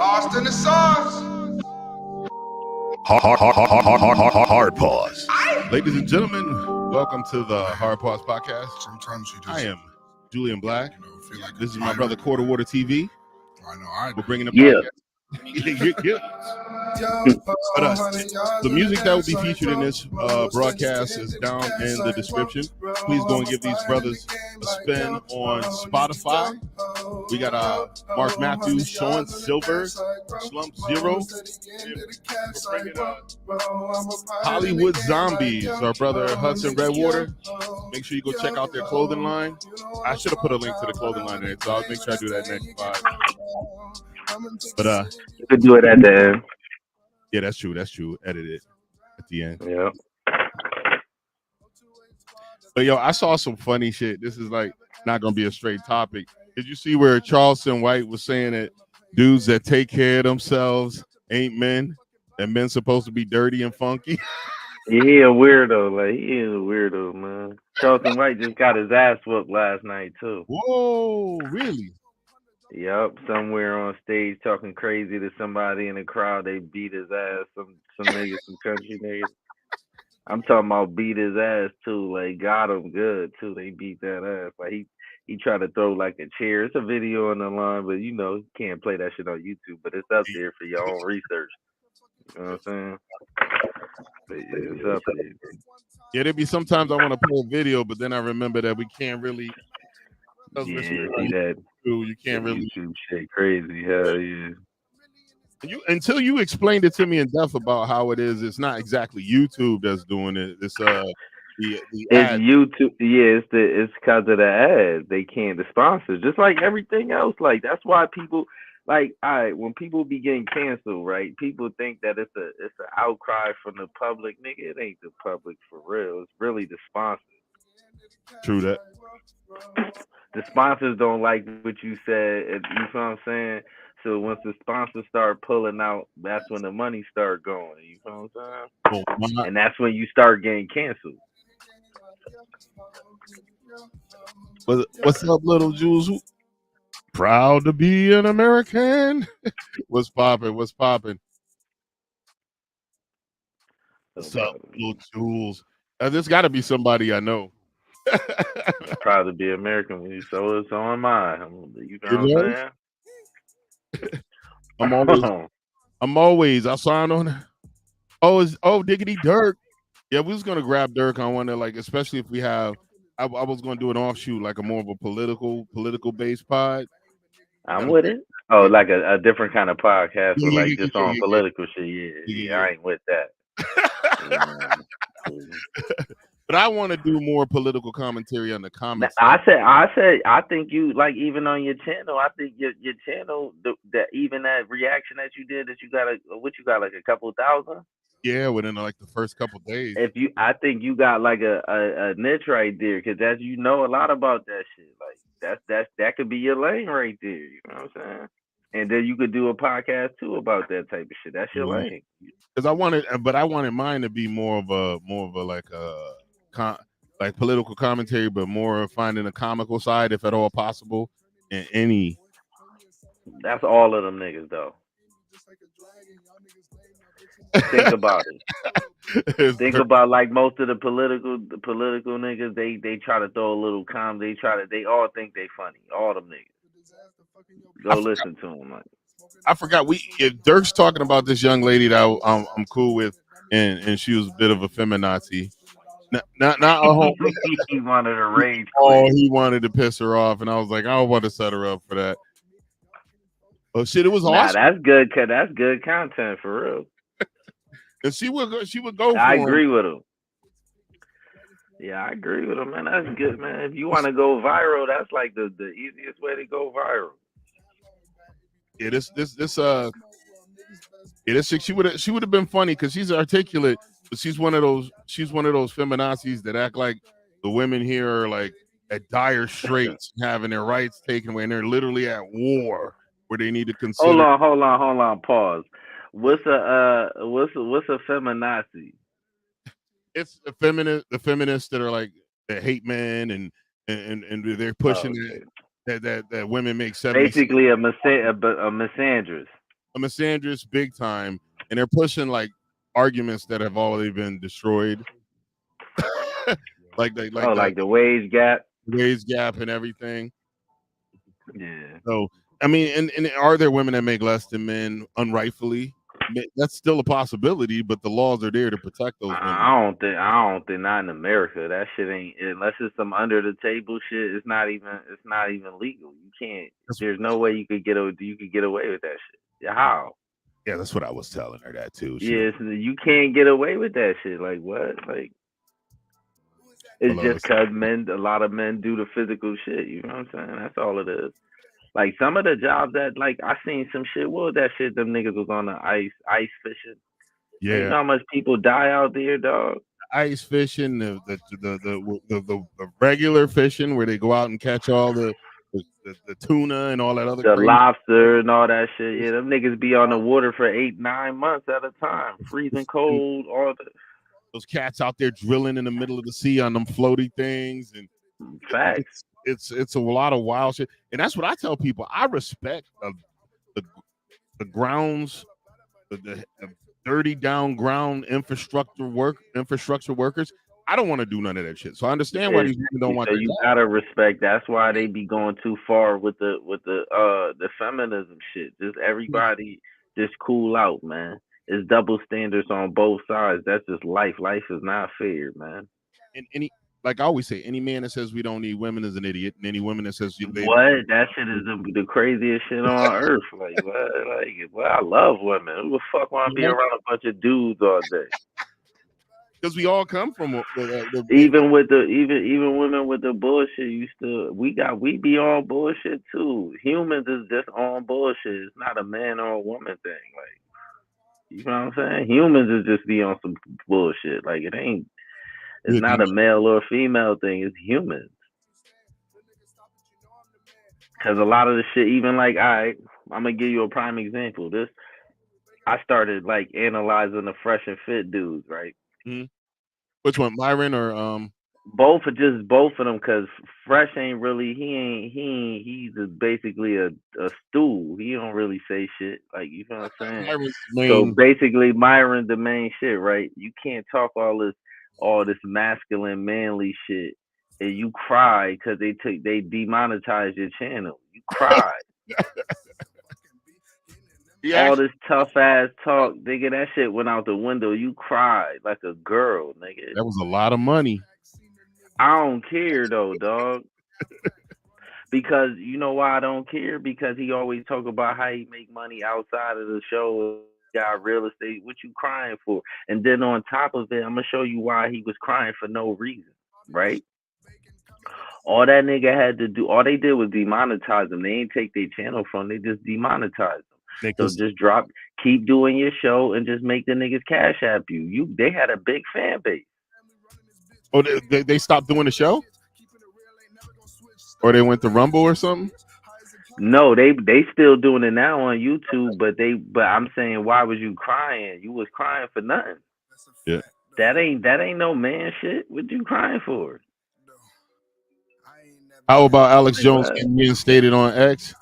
Lost in the sauce. Hard pause. Ladies and gentlemen, welcome to the Hard Pause Podcast. Sometimes you just. I am Julian Black. Feel like This is my brother Quarter Water TV. I know. We're bringing the Yeah. podcast. But the music that will be featured in this broadcast is down in the description. Please go and give these brothers a spin on Spotify. We got Mark Matthews, Sean Silver, Slump Zero, Hollywood Zombies, our brother Hudson Redwater. Make sure you go check out their clothing line. I should have put a link to the clothing line there, so I'll make sure I do that next pod. But you could do it at the end. Yeah, that's true. Edit it at the end. Yeah. But yo, I saw some funny shit. This is like not gonna be a straight topic. Did you see where Charleston White was saying that dudes that take care of themselves ain't men? That men's supposed to be dirty and funky? Yeah, he a weirdo. Like, he is a weirdo, man. Charleston White just got his ass whooped last night too. Whoa, really? Yep, somewhere on stage talking crazy to somebody in the crowd. They beat his ass. Some niggas, some country niggas. I'm talking about beat his ass too. Like, got him good too. They beat that ass. Like, he tried to throw like a chair. It's a video on the line, but you know, you can't play that shit on YouTube. But it's up there for your own research. You know what I'm saying? But yeah, it's up there. Yeah, there be sometimes I want to play a video, but then I remember that we can't really. Yeah, see that. You can't really YouTube shit crazy. Hell yeah. Until you explained it to me in depth about how it is, it's not exactly YouTube that's doing it. It's the it's YouTube. Yeah, it's because of the ads. They can't, the sponsors, just like everything else. Like, that's why people like, all right, when people be getting canceled, right? People think that it's an outcry from the public. Nigga, it ain't the public for real. It's really the sponsors. True that. The sponsors don't like what you said. You know what I'm saying? So once the sponsors start pulling out, that's when the money start going. You know what I'm saying? And that's when you start getting canceled. What's up, little Jules? Proud to be an American. What's popping? What's up, little Jules? There's got to be somebody I know. Proud to be American when you so am I. You know what I'm saying? I'm always. I signed on. Diggity Dirk. Yeah, we was gonna grab Dirk on one that, like, especially if we have. I was gonna do an offshoot, like a more of a political based pod. I'm with it. Oh, like a different kind of podcast with like just on political shit. Yeah, I ain't with that. But I want to do more political commentary on the comments. I think you, like, even on your channel, I think your channel, that even that reaction that you did, that you got like a couple thousand. Yeah, within like the first couple days. I think you got like a niche right there, because that's, you know, a lot about that shit. Like, that could be your lane right there. You know what I'm saying? And then you could do a podcast too about that type of shit. That's your lane. Because I wanted mine to be more of a like political commentary, but more of finding a comical side, if at all possible. In any. That's all of them niggas though. Think about it. Think about, like, most of the political niggas. They try to throw a little comedy. They all think they funny. All them niggas. Go listen to them. Like, I forgot. If Dirk's talking about this young lady that I'm cool with, and she was a bit of a feminazi. Not a whole. He wanted to rage. He wanted to piss her off, and I was like, I don't want to set her up for that. Oh shit! It was awesome. That's good. That's good content for real. And she would go. I agree with him. Yeah, I agree with him, man. That's good, man. If you want to go viral, that's like the easiest way to go viral. Yeah, this chick, she would have been funny because she's articulate, but she's one of those feminazis that act like the women here are like at dire straits, having their rights taken away, and they're literally at war where they need to consider. Hold on. Pause. What's a feminazi? It's the feminists that are like, that hate men and they're pushing that women make 70. Basically a misandrist. a misandrist big time, and they're pushing like arguments that have already been destroyed, like the wage gap. wage gap and everything. Yeah. So I mean, and are there women that make less than men unrightfully? That's still a possibility, but the laws are there to protect those women. I don't think not in America. That shit ain't, unless it's some under the table shit. It's not even legal. You can't. There's no way you could get away with that shit. How? Yeah, that's what I was telling her that too. Yes, you can't get away with that shit. Like what? Like it's just because a lot of men do the physical shit. You know what I'm saying? That's all it is. Like some of the jobs that like I seen some shit. What was that shit? Them niggas was on the ice fishing. Yeah, you know how much people die out there, dog. Ice fishing, the regular fishing where they go out and catch all the tuna and all that other the crazy lobster and all that shit. Yeah, them niggas be on the water for 8-9 months at a time, freezing cold. All those cats out there drilling in the middle of the sea on them floaty things and facts. It's a lot of wild shit, and that's what I tell people. I respect the grounds, the dirty down ground infrastructure workers. I don't want to do none of that shit. So I understand why these women don't want. So you gotta respect. That's why they be going too far with the feminism shit. Just everybody just cool out, man. It's double standards on both sides. That's just life. Life is not fair, man. And like I always say, any man that says we don't need women is an idiot, and any woman that says what that shit is the craziest shit on earth. Like what? Like I love women. Who the fuck want to be around a bunch of dudes all day? Because we all come from even women with the bullshit. We be on bullshit too. Humans is just on bullshit. It's not a man or a woman thing. Like you know what I'm saying? Humans is just be on some bullshit. Like it ain't. It's not a male or female thing. It's humans. Because a lot of the shit, even like, I'm gonna give you a prime example. I started like analyzing the Fresh and Fit dudes, right? Mm-hmm. Which one, Myron or both of them? Because Fresh ain't really he's basically a stool. He don't really say shit. Like you know what I'm saying? So basically, Myron's the main shit, right? You can't talk all this masculine, manly shit, and you cry because they demonetized your channel. You cry. All this tough ass talk, nigga, that shit went out the window. You cried like a girl, nigga. That was a lot of money. I don't care though, dog. Because you know why I don't care? Because he always talk about how he make money outside of the show. Got real estate. What you crying for? And then on top of it, I'm gonna show you why he was crying for no reason, right? All that nigga had to do, all they did was demonetize him. They ain't take their channel from. They just demonetized them. So just keep doing your show and just make the niggas cash app you. They had a big fan base. Oh, they stopped doing the show, or they went to Rumble or something. No, they still doing it now on YouTube, but I'm saying, why was you crying? You was crying for nothing. Yeah. That ain't no man shit. What you crying for? How about Alex Jones getting reinstated on X?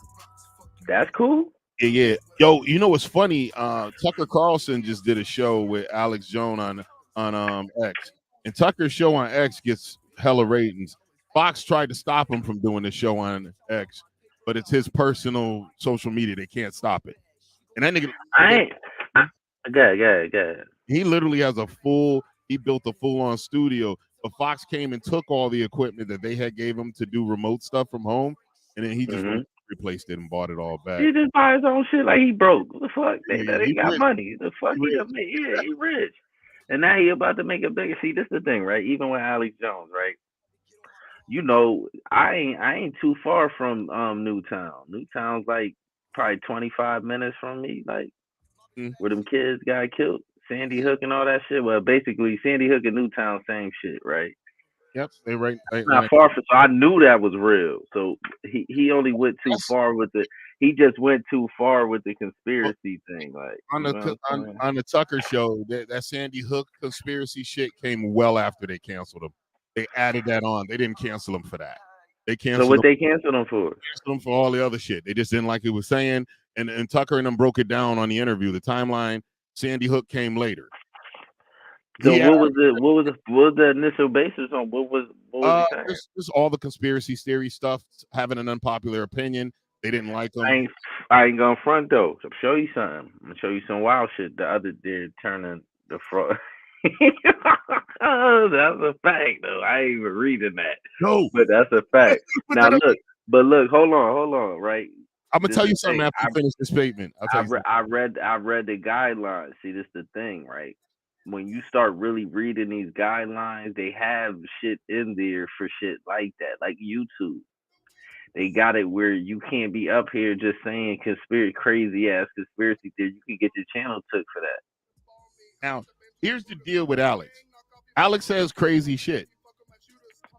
That's cool. Yeah. Yo, you know what's funny? Tucker Carlson just did a show with Alex Jones on X, and Tucker's show on X gets hella ratings. Fox tried to stop him from doing the show on X, but it's his personal social media. They can't stop it. And that nigga, he literally has he built a full-on studio, but Fox came and took all the equipment that they had gave him to do remote stuff from home, and then he just replaced it and bought it all back. He just buy his own shit like he broke. What the fuck? He got rich. Money. The fuck he rich. And now he about to make it bigger. See, this is the thing, right? Even with Alex Jones, right? You know, I ain't too far from Newtown. Newtown's like probably 25 minutes from me, like where them kids got killed, Sandy Hook and all that shit. Well, basically Sandy Hook and Newtown, same shit, right? Yep, they right. Not far from. So I knew that was real. So he only went too far with it. He just went too far with the conspiracy thing. Like on the Tucker show, that Sandy Hook conspiracy shit came well after they canceled him. They added that on. They didn't cancel him for that. They So canceled what they canceled him for? him for all the other shit. They just didn't like it was saying. And Tucker and them broke it down on the interview. The timeline. Sandy Hook came later. So what was the initial basis on what was he saying? Just all the conspiracy theory stuff, having an unpopular opinion. They didn't like him. I ain't gonna front though. I'll show you something. I'm gonna show you some wild shit. The other did turning the fraud. That's a fact though. I ain't even reading that. No, but that's a fact. Now look, hold on, right? I'm gonna tell you something after you finish the statement. I read the guidelines. See, this is the thing, right? When you start really reading these guidelines, they have shit in there for shit like that, like YouTube. They got it where you can't be up here just saying crazy ass conspiracy theory. You can get your channel took for that. Now, here's the deal with Alex. Alex says crazy shit.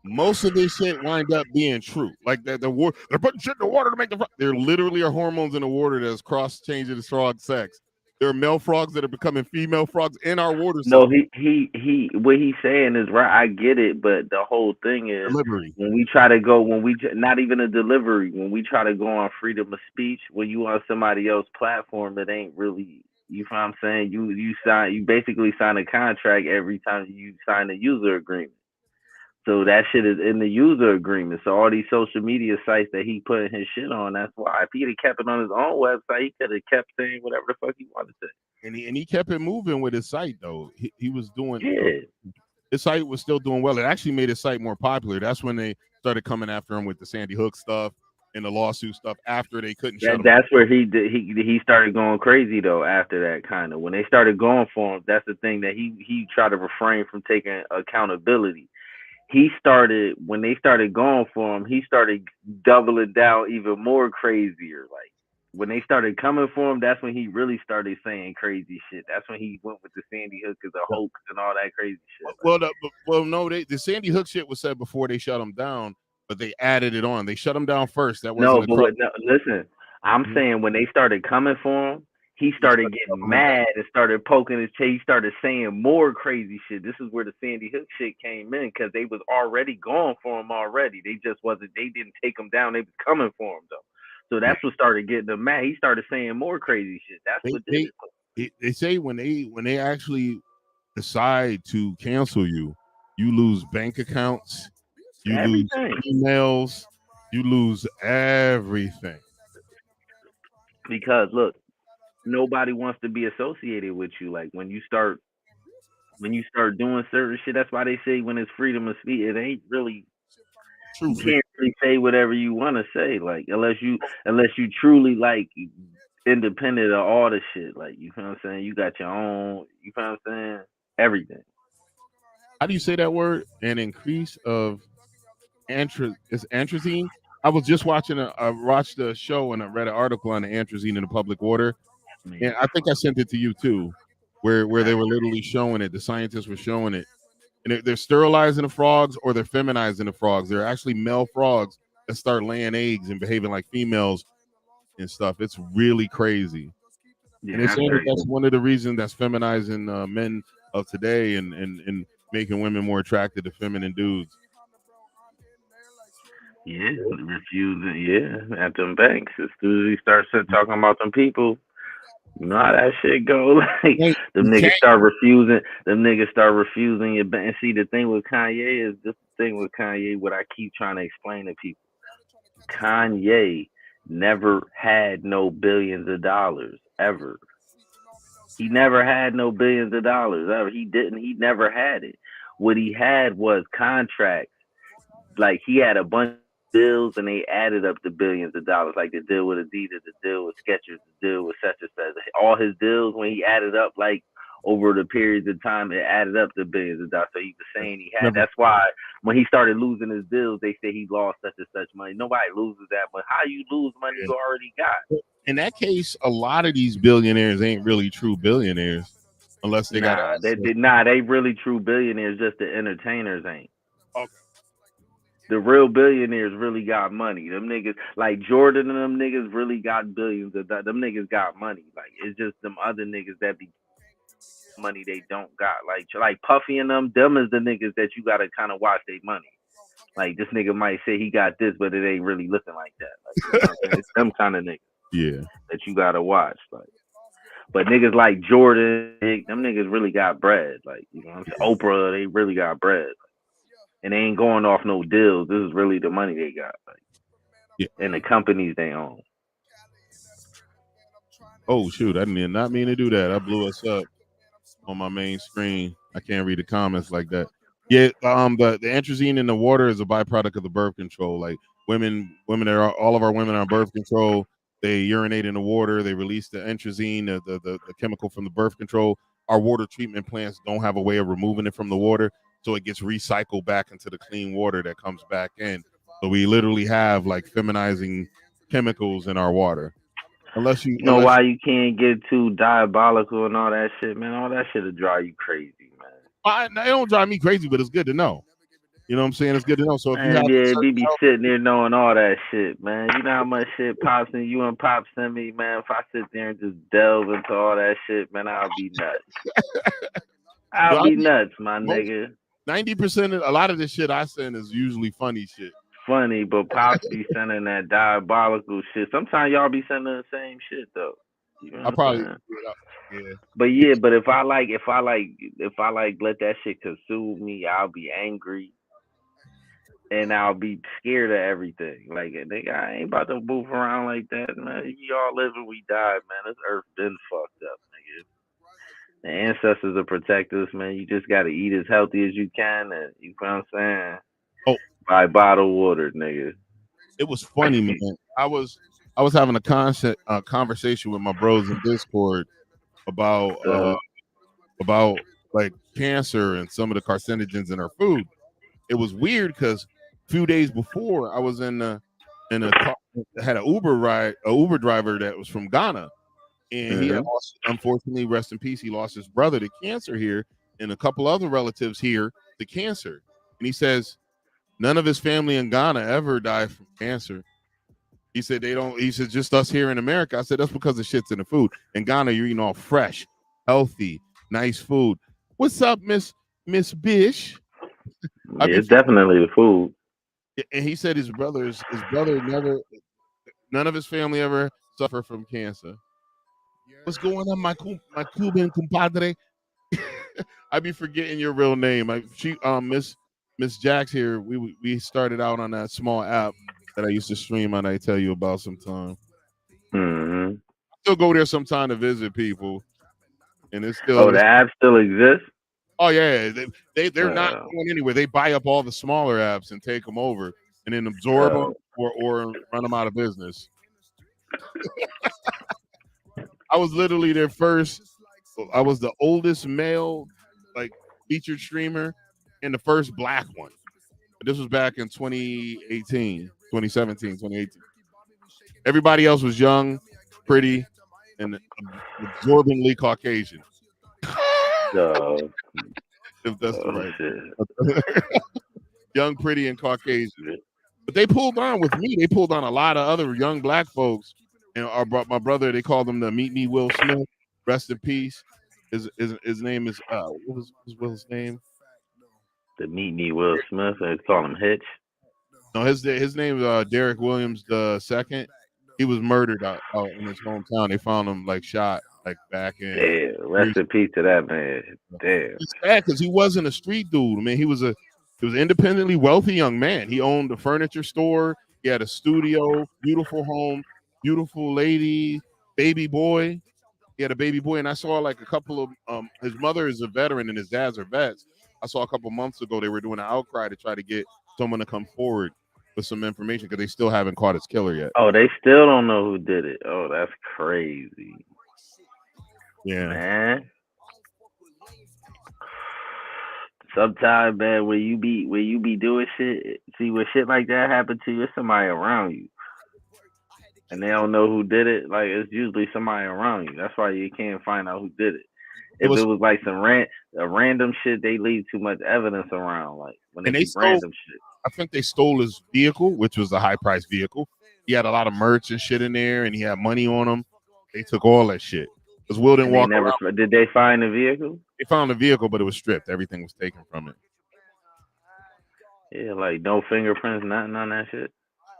Most of this shit wind up being true. Like they're putting shit in the water to make the. There literally are hormones in the water that's cross-changing the frog sex. There are male frogs that are becoming female frogs in our water system. No, he what he's saying is right. I get it, but the whole thing is delivery. When we try to go, not even a delivery, when we try to go on freedom of speech, when you on somebody else's platform, it ain't really. You know what I'm saying? You basically sign a contract every time you sign a user agreement. So that shit is in the user agreement. So all these social media sites that he putting his shit on, that's why. If he'd have kept it on his own website, he could have kept saying whatever the fuck he wanted to. And he kept it moving with his site though. He was doing. Yeah. His site was still doing well. It actually made his site more popular. That's when they started coming after him with the Sandy Hook stuff and the lawsuit stuff. After they couldn't shut him. That's where he started going crazy though. After that, kind of when they started going for him, that's the thing that he tried to refrain from taking accountability. When they started going for him, he started doubling down even more crazier. Like when they started coming for him, that's when he really started saying crazy shit. That's when he went with the Sandy Hook as a hoax and all that crazy shit. The Sandy Hook shit was said before they shut him down, but they added it on. They shut him down first. That wasn't listen. I'm saying when they started coming for him, he started getting mad and started poking his chest. He started saying more crazy shit. This is where the Sandy Hook shit came in because they was already going for him already. They just wasn't. They didn't take him down. They was coming for him though. So that's what started getting him mad. He started saying more crazy shit. That's what did it. They say when they actually decide to cancel you, you lose bank accounts, you lose emails, you lose everything. Because look. Nobody wants to be associated with you. Like when you start doing certain shit, that's why they say when it's freedom of speech, it ain't really true. You can't really say whatever you want to say, like unless you truly like independent of all the shit. Like you know what I'm saying? You got your own. You know what I'm saying? Everything. How do you say that word? An increase of antrazine. I was just watching I watched a show and I read an article on the antrazine in the public water. And I think I sent it to you too, where they were literally showing it. The scientists were showing it. And they're sterilizing the frogs or they're feminizing the frogs. They're actually male frogs that start laying eggs and behaving like females and stuff. It's really crazy. Yeah, and they're saying that's one of the reasons that's feminizing men of today and making women more attracted to feminine dudes. Yeah, refusing. Yeah, at them banks. As soon as he starts talking about them people, you know how that shit go. Like them niggas start refusing. Them niggas start refusing your bank. And see, the thing with Kanye is this thing with Kanye. What I keep trying to explain to people: Kanye never had no billions of dollars ever. He never had no billions of dollars ever. He didn't. He never had it. What he had was contracts. Like he had a bunch of deals and they added up the billions of dollars, like the deal with Adidas, the deal with Skechers, the deal with such and such. All his deals, when he added up, like over the periods of time, it added up to billions of dollars. So he was saying he had. That's why when he started losing his deals, they say he lost such and such money. Nobody loses that, but how you lose money you already got? In that case, a lot of these billionaires ain't really true billionaires, unless they got. They really true billionaires. Just the entertainers ain't. Okay. The real billionaires really got money. Them niggas like Jordan and them niggas really got billions of that. Them niggas got money. Like it's just them other niggas that be money they don't got. Like Puffy and them is the niggas that you gotta kind of watch their money. Like this nigga might say he got this, but it ain't really looking like that. Like you know what I'm saying? It's them kind of niggas Yeah. that you gotta watch. Like, but niggas like Jordan, them niggas really got bread. Like you know what I'm saying? Oprah, they really got bread, and they ain't going off no deals. This is really the money they got, like, Yeah. and the companies they own. Oh shoot, I did not mean to do that. I blew us up on my main screen. I can't read the comments like that. Yeah, the atrazine in the water is a byproduct of the birth control. Like women are all of our women are on birth control. They urinate in the water. They release the atrazine, the chemical from the birth control. Our water treatment plants don't have a way of removing it from the water, so it gets recycled back into the clean water that comes back in. So we literally have like feminizing chemicals in our water. Unless you know why you can't get too diabolical and all that shit, man. All that shit will drive you crazy, man. It don't drive me crazy, but it's good to know. You know what I'm saying? It's good to know. So if you have be sitting there knowing all that shit, man. You know how much shit Pops and you and Pops send me, man. If I sit there and just delve into all that shit, man, I'll be nuts. I'll be nuts, my nigga. 90%, a lot of the shit I send is usually funny shit. Funny, but Pops be sending that diabolical shit. Sometimes y'all be sending the same shit though. You know I probably, yeah. But if I let that shit consume me, I'll be angry. And I'll be scared of everything. Like, nigga, I ain't about to move around like that, man. We all live and we die, man. This earth been fucked up, nigga. The ancestors will protect us, man. You just gotta eat as healthy as you can, and you know what I'm saying? Oh, buy bottled water, nigga. It was funny, man. I was having a conversation with my bros in Discord about like cancer and some of the carcinogens in our food. It was weird because a few days before I was in a car, had an Uber driver that was from Ghana, and he had lost, unfortunately, rest in peace, he lost his brother to cancer here, and a couple other relatives here to cancer. And he says none of his family in Ghana ever died from cancer. He said they don't. He said just us here in America. I said that's because the shit's in the food. In Ghana, you're eating all fresh, healthy, nice food. What's up, Miss Bish? It's definitely the food. And he said his brother never, none of his family ever suffered from cancer. What's going on, my Cuban compadre? I be forgetting your real name. Miss Jax here. We started out on that small app that I used to stream on. I tell you about sometime. Mm-hmm. I still go there sometime to visit people, and it's still. Oh, the app still exists. Oh yeah, they're not going anywhere. They buy up all the smaller apps and take them over, and then absorb them or run them out of business. I was literally their first. I was the oldest male, like featured streamer, and the first black one. This was back in 2017, 2018. Everybody else was young, pretty, and absorbingly Caucasian. If that's right. Young, pretty, and Caucasian. But they pulled on with me. They pulled on a lot of other young black folks. And my brother, they called him the Meet Me Will Smith. Rest in peace. His name is what was Will's name? The Meet Me Will Smith. They call him Hitch. No, his name is Derek Williams II. He was murdered out in his hometown. They found him like shot like back in. Damn, rest in peace to that man. Damn. It's sad because he wasn't a street dude. I mean, he was an independently wealthy young man. He owned a furniture store. He had a studio, beautiful home, beautiful lady, baby boy. He had a baby boy, and I saw like a couple of his mother is a veteran and his dad's are vets. I saw a couple months ago they were doing an outcry to try to get someone to come forward with some information because they still haven't caught his killer yet. Oh, they still don't know who did it. Oh, that's crazy. Yeah, man. Sometimes, man, when you be doing shit, see when shit like that happen to you, it's somebody around you, and they don't know who did it. Like it's usually somebody around you. That's why you can't find out who did it. If it was like some random shit, they leave too much evidence around. Like when they stole random shit. I think they stole his vehicle, which was a high-priced vehicle. He had a lot of merch and shit in there, and he had money on him. They took all that shit. Because Will didn't walk around. Did they find the vehicle? They found the vehicle, but it was stripped. Everything was taken from it. Yeah, like no fingerprints, nothing on that shit.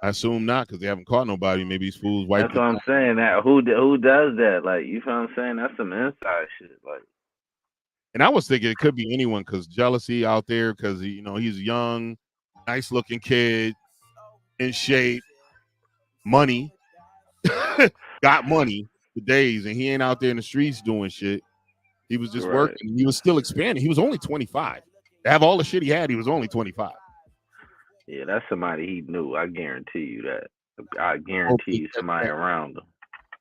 I assume not, because they haven't caught nobody. Maybe these fools That's wiped what it. I'm saying. That who does that? Like, you feel what I'm saying? That's some inside shit. Like, And I was thinking it could be anyone, because jealousy out there, because he's young, nice looking kid, in shape, money, got money for days, and he ain't out there in the streets doing shit. He was just right. working. He was still expanding. He was only 25. To have all the shit he had, he was only 25. Yeah, that's somebody he knew. I guarantee you that. I hope guarantee they you catch somebody that. around him.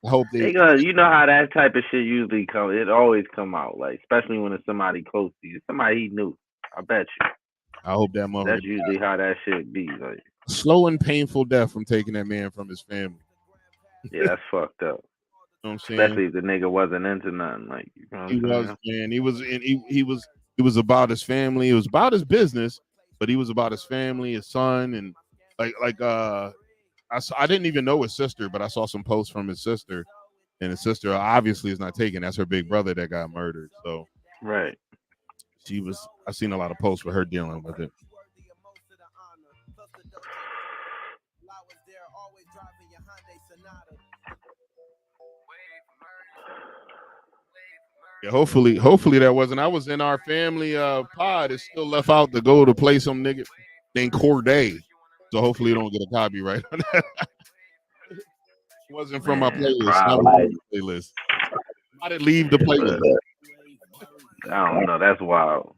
I hope they. They gonna, you know how that type of shit usually come. It always come out, like especially when it's somebody close to you, somebody he knew. I bet you. I hope that motherfucker. That's usually how that shit be. Like, slow and painful death from taking that man from his family. yeah, that's fucked up. You know what I'm saying? Especially if the nigga wasn't into nothing. Like, you know what I'm saying? Man. He was about his family. It was about his business, but he was about his family, his son, and I didn't even know his sister, but I saw some posts from his sister, and his sister obviously is not taken. That's her big brother that got murdered. So Right. I seen a lot of posts with her dealing with it. Yeah, hopefully that wasn't. I was in our family pod. It's still left out to go to play some nigga named Corday. So hopefully you don't get a copyright on that. It wasn't from my playlist. Not my playlist. I didn't leave the playlist. I don't know. That's wild.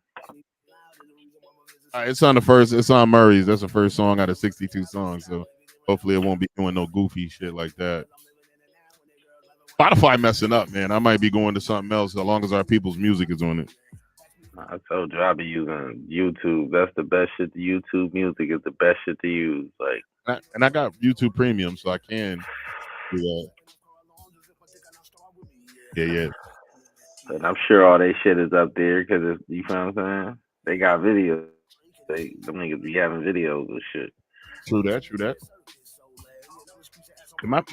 It's on the first. It's on Murray's. That's the first song out of 62 songs. So hopefully it won't be doing no goofy shit like that. Spotify messing up, man. I might be going to something else as long as our people's music is on it. I told you I'll be using YouTube. That's the best shit. The YouTube music is the best shit to use. Like, and I got YouTube Premium, so I can do that. Yeah. And I'm sure all they shit is up there because you know what I'm saying. They got videos. Them niggas be having videos and shit. True that. My,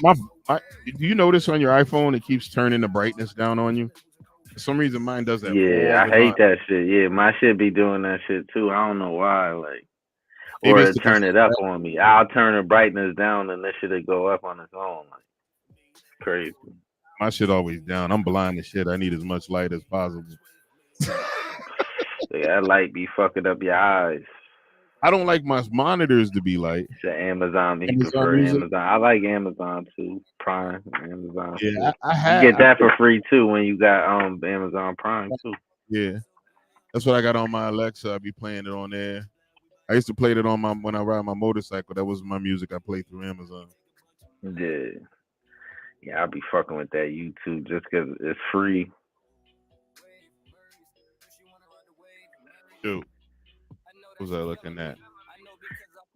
do you notice on your iPhone it keeps turning the brightness down on you? For some reason, mine does that. Yeah, I hate that shit. Yeah, my shit be doing that shit too. I don't know why. Like, or it turn it up on me. I'll turn the brightness down and this shit'll go up on its own. Like, crazy. My shit always down. I'm blind as shit. I need as much light as possible. Yeah, that light be fucking up your eyes. I don't like my monitors to be light. It's Amazon. You prefer Amazon. I like Amazon too. Prime, Amazon. Yeah, you get that for free too when you got Amazon Prime too. Yeah, that's what I got on my Alexa. I be playing it on there. I used to play it on when I ride my motorcycle. That was my music I played through Amazon. Yeah, I be fucking with that YouTube just because it's free. Dude, what was I looking at?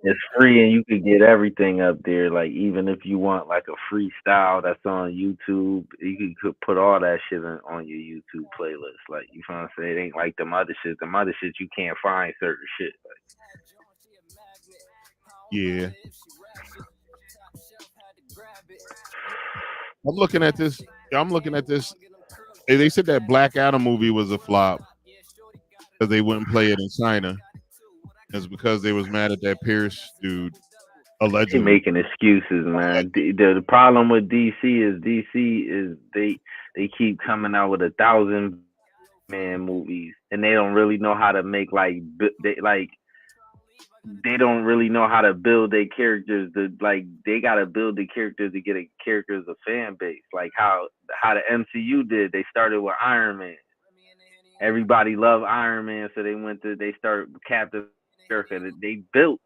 It's free and you can get everything up there. Like, even if you want like a freestyle that's on YouTube, you could put all that shit on your YouTube playlist. Like, you know what I'm saying? It ain't like them other shit. Them other shit you can't find certain shit. Like, yeah. I'm looking at this. They said that Black Adam movie was a flop because they wouldn't play it in China. It's because they was mad at that Pierce dude. Allegedly, they making excuses, man. The problem with DC is they keep coming out with 1,000 man movies, and they don't really know how to make they don't really know how to build their characters. They gotta build the characters to get a characters a fan base, like how the MCU did. They started with Iron Man. Everybody loved Iron Man, so they started Captain America. They built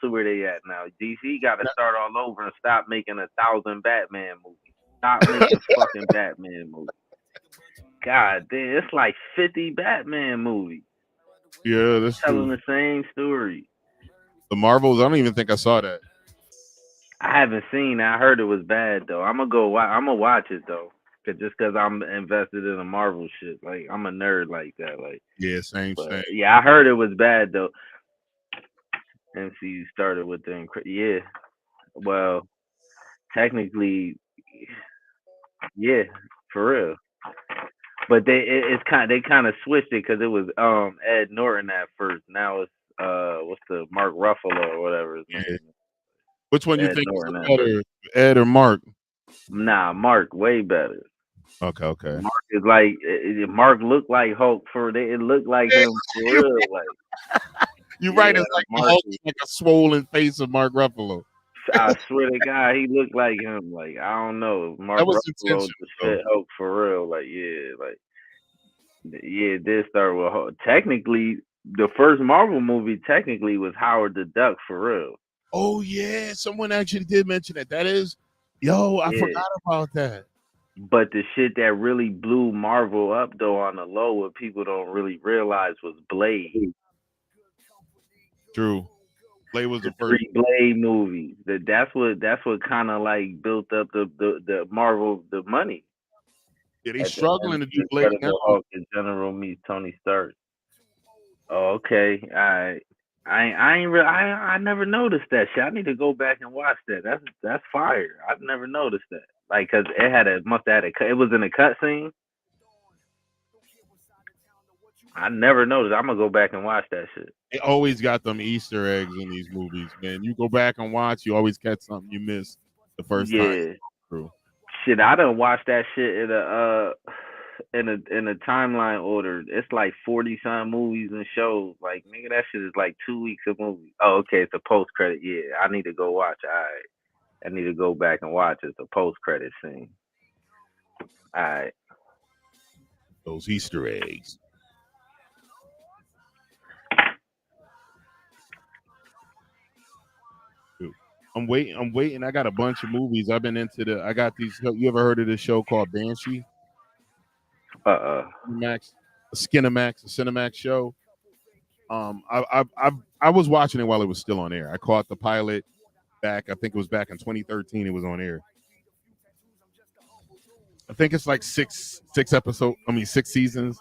to where they at now. DC got to start all over and stop making 1,000 Batman movies. Stop making fucking Batman movies. God damn, it's like 50 Batman movies. Yeah, that's telling true. The same story. The Marvels, I don't even think I saw that. I haven't seen it. I heard it was bad though. I'm gonna watch it though. Just because I'm invested in the Marvel shit. Like, I'm a nerd like that. Like, yeah, same. Yeah, I heard it was bad though. MCU started with them. Yeah. Well, technically, yeah, for real. But they kind of switched it because it was Ed Norton at first. Now it's what's the Mark Ruffalo or whatever his Yeah. name is. Which one you Ed think is Norton, better, Ed or Mark? Nah, Mark way better. Okay. Mark is like Mark looked like Hulk it looked like him for real. Like You're right. It's like Mark, Hulk, like a swollen face of Mark Ruffalo. I swear to God, he looked like him. Like I don't know, Mark That was Ruffalo intentional, just though. fit Hulk for real. Like it did start with Hulk. Technically, the first Marvel movie technically was Howard the Duck for real. Oh yeah, someone actually did mention that. That is, I forgot about that. But the shit that really blew Marvel up though on the low, what people don't really realize was Blade. True. Blade was the first. 3 Blade movies. That's what kind of like built up the Marvel the money. Yeah, they struggling to do Blade now. Hulk and General meets Tony Stark. Oh, okay. I never noticed that shit. I need to go back and watch that. That's fire. I've never noticed that. Like, cause it must have had a cut. It was in a cut scene. I never noticed. I'm gonna go back and watch that shit. They always got them Easter eggs in these movies, man. You go back and watch, you always catch something you missed the first time. Through. Shit, I done watched that shit in a timeline order. It's like 40-some movies and shows. Like, nigga, that shit is like 2 weeks of movies. Oh, okay, it's a post credit. Yeah, I need to go watch. All right. I need to go back and watch. It's a post credit scene. All right. Those Easter eggs. I'm waiting. I got a bunch of movies. I've been into I got these. You ever heard of this show called Banshee? Cinemax, a Cinemax show. I was watching it while it was still on air. I caught the pilot back. I think it was back in 2013. It was on air. I think it's like six seasons.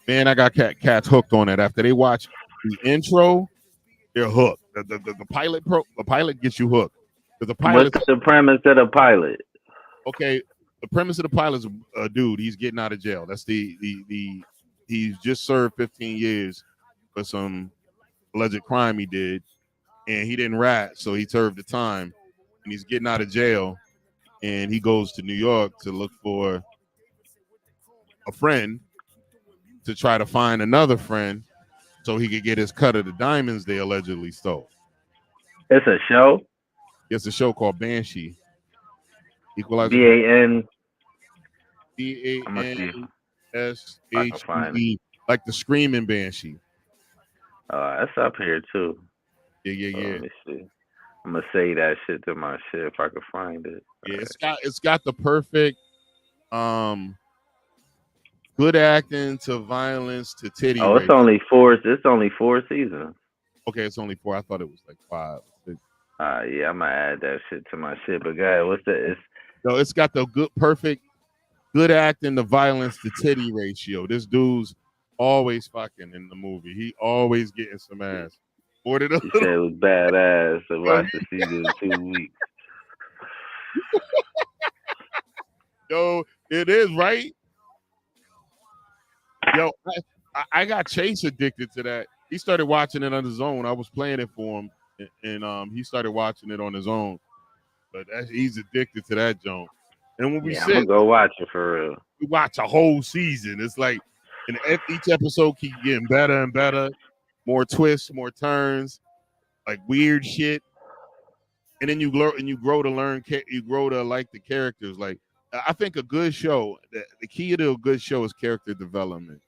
Man, I got cats hooked on it. After they watch the intro, they're hooked. The pilot gets you hooked. The pilot. What's the premise of the pilot? Okay, the premise of the pilot is a dude. He's getting out of jail. That's he's just served 15 years for some alleged crime he did, and he didn't rat, so he served the time, and he's getting out of jail, and he goes to New York to look for a friend to try to find another friend so he could get his cut of the diamonds they allegedly stole. It's a show? It's a show called Banshee. Equalizer. BANSHE. Like the screaming Banshee. That's up here too. Yeah. Let me see. I'm gonna say that shit to my shit if I can find it. Yeah, it's got the perfect good acting to violence to titty. Oh, it's only 4 seasons. Okay, it's only 4. I thought it was like 5. 6. Yeah, I'm gonna add that shit to my shit. But guys, what's that? It's got the good acting, the violence to titty ratio. This dude's always fucking in the movie. He always getting some ass. You said it was badass to watch the season in 2 weeks. Yo, it is, right? Yo, I got Chase addicted to that. He started watching it on his own. I was playing it for him, and he started watching it on his own. But he's addicted to that joint. And when I'm gonna go watch it for real. We watch a whole season. It's like, and each episode keep getting better and better. More twists, more turns, like weird shit. And then you grow to learn. You grow to like the characters. Like, I think a good show. The key to a good show is character development.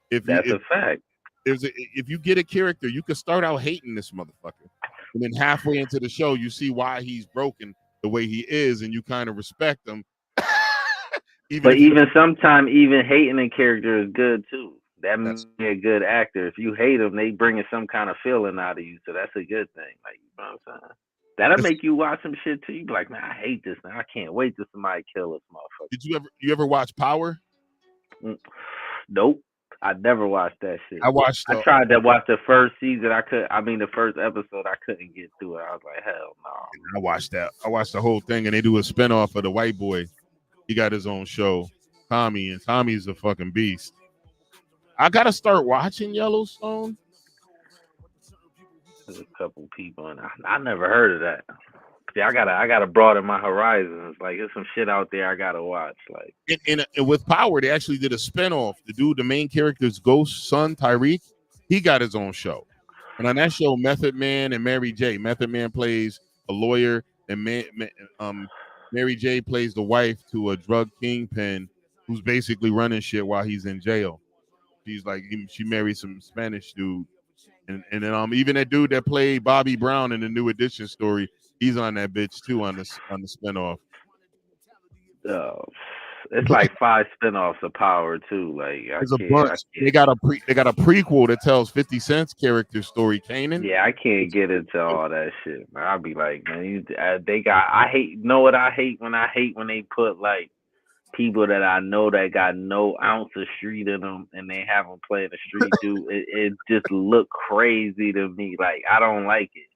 That's a fact. If you get a character, you can start out hating this motherfucker, and then halfway into the show, you see why he's broken the way he is, and you kind of respect him. even sometimes, even hating a character is good too. That makes you a good actor. If you hate them, they bringing some kind of feeling out of you, so that's a good thing. Like, you know what I'm saying? That'll make you watch some shit too. You be like, man, I hate this. Man, I can't wait till somebody kill this motherfucker. Did you ever watch Power? Nope. I never watched that shit. I tried to watch the first season. The first episode. I couldn't get through it. I was like, hell no. I watched that. I watched the whole thing, and they do a spinoff of the white boy. He got his own show, Tommy, and Tommy's a fucking beast. I gotta start watching Yellowstone. There's a couple people, and I never heard of that. See, I gotta broaden my horizons. Like, there's some shit out there I gotta watch. Like, and with Power, they actually did a spinoff. The main character's ghost son, Tyreek, he got his own show. And on that show, Method Man and Mary J. Method Man plays a lawyer, and Mary J. plays the wife to a drug kingpin who's basically running shit while he's in jail. She's like, she married some Spanish dude. And then even that dude that played Bobby Brown in the New Edition story, he's on that bitch too on the spinoff. It's like 5 spinoffs of Power too. Like, there's a bunch. They got a prequel that tells 50 Cent's character story, Kanan. Yeah, I can't get into all that shit, man. I'll be like, man, I hate. Know what I hate when they put like people that I know that got no ounce of street in them, and they have them playing the street dude. It just look crazy to me. Like, I don't like it.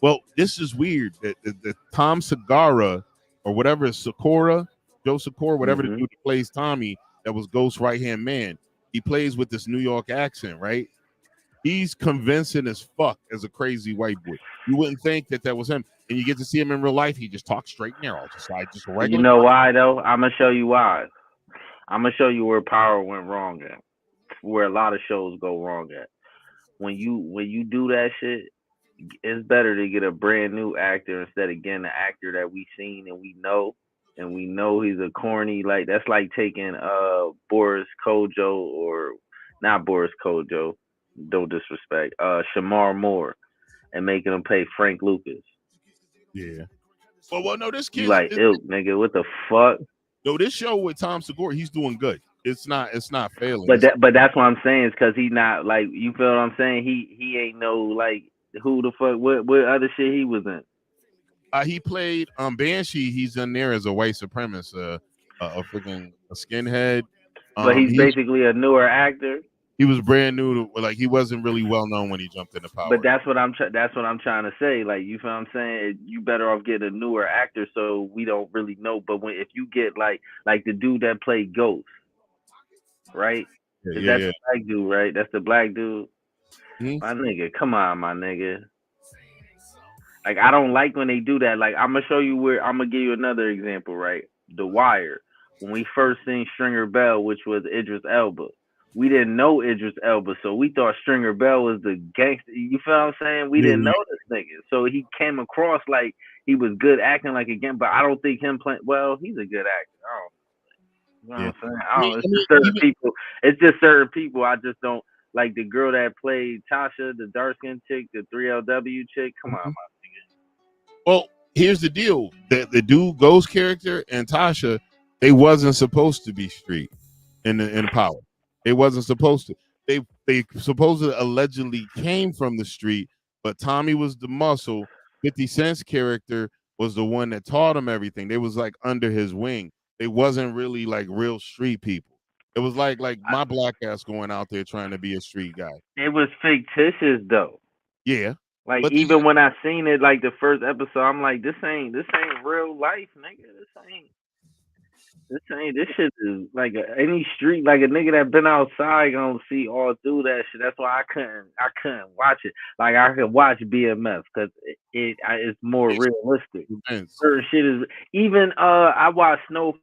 Well, this is weird. The Tom Segura or whatever, Sakura, Joe Sakura, whatever the dude that plays Tommy, that was Ghost's right-hand man. He plays with this New York accent, right? He's convincing as fuck as a crazy white boy. You wouldn't think that was him. And you get to see him in real life. He just talks straight narrow, just regular. You know why though? I'm gonna show you why. I'm gonna show you where Power went wrong at, where a lot of shows go wrong at. When you do that shit, it's better to get a brand new actor instead of getting an actor that we seen and we know he's a corny. Like, that's like taking Boris Kojo, or not Boris Kojo, don't disrespect, Shamar Moore, and making him play Frank Lucas. Yeah. Well, no, this kid. You like, ew, nigga, what the fuck? No, this show with Tom Segura, he's doing good. It's not failing. But that's what I'm saying, is because he's not, like, you feel what I'm saying? He ain't no, like, who the fuck, what other shit he was in? He played Banshee. He's in there as a white supremacist, a freaking skinhead. But he's basically a newer actor. He was brand new to, like, he wasn't really well known when he jumped into Power. But that's what I'm trying to say. Like, you feel what I'm saying? You better off getting a newer actor so we don't really know. But if you get like the dude that played Ghost, right? That's the black dude, right? That's the black dude. Mm-hmm. My nigga, come on, my nigga. Like, I don't like when they do that. Like, I'm gonna give you another example, right? The Wire. When we first seen Stringer Bell, which was Idris Elba, we didn't know Idris Elba, so we thought Stringer Bell was the gangster. You feel what I'm saying? We didn't know this nigga, so he came across like he was good acting, like, again. But I don't think him playing. Well, he's a good actor. You know what I'm saying? It's just certain people. It's just certain people. I just don't like the girl that played Tasha, the dark skinned chick, the 3LW chick. Come on, my nigga. Well, here's the deal: the dude Ghost character and Tasha, they wasn't supposed to be street in Power. It wasn't supposed to. They supposedly allegedly came from the street, but Tommy was the muscle. 50 Cent's character was the one that taught him everything. They was like under his wing. They wasn't really like real street people. It was like my black ass going out there trying to be a street guy. It was fictitious though. Yeah. Like, even when I seen it, like the first episode, I'm like, this ain't real life, nigga. This shit is like any street, like a nigga that been outside gonna see all through that shit. That's why I couldn't watch it. Like, I could watch BMF because it's more realistic. Certain shit is, even I watched Snowfall,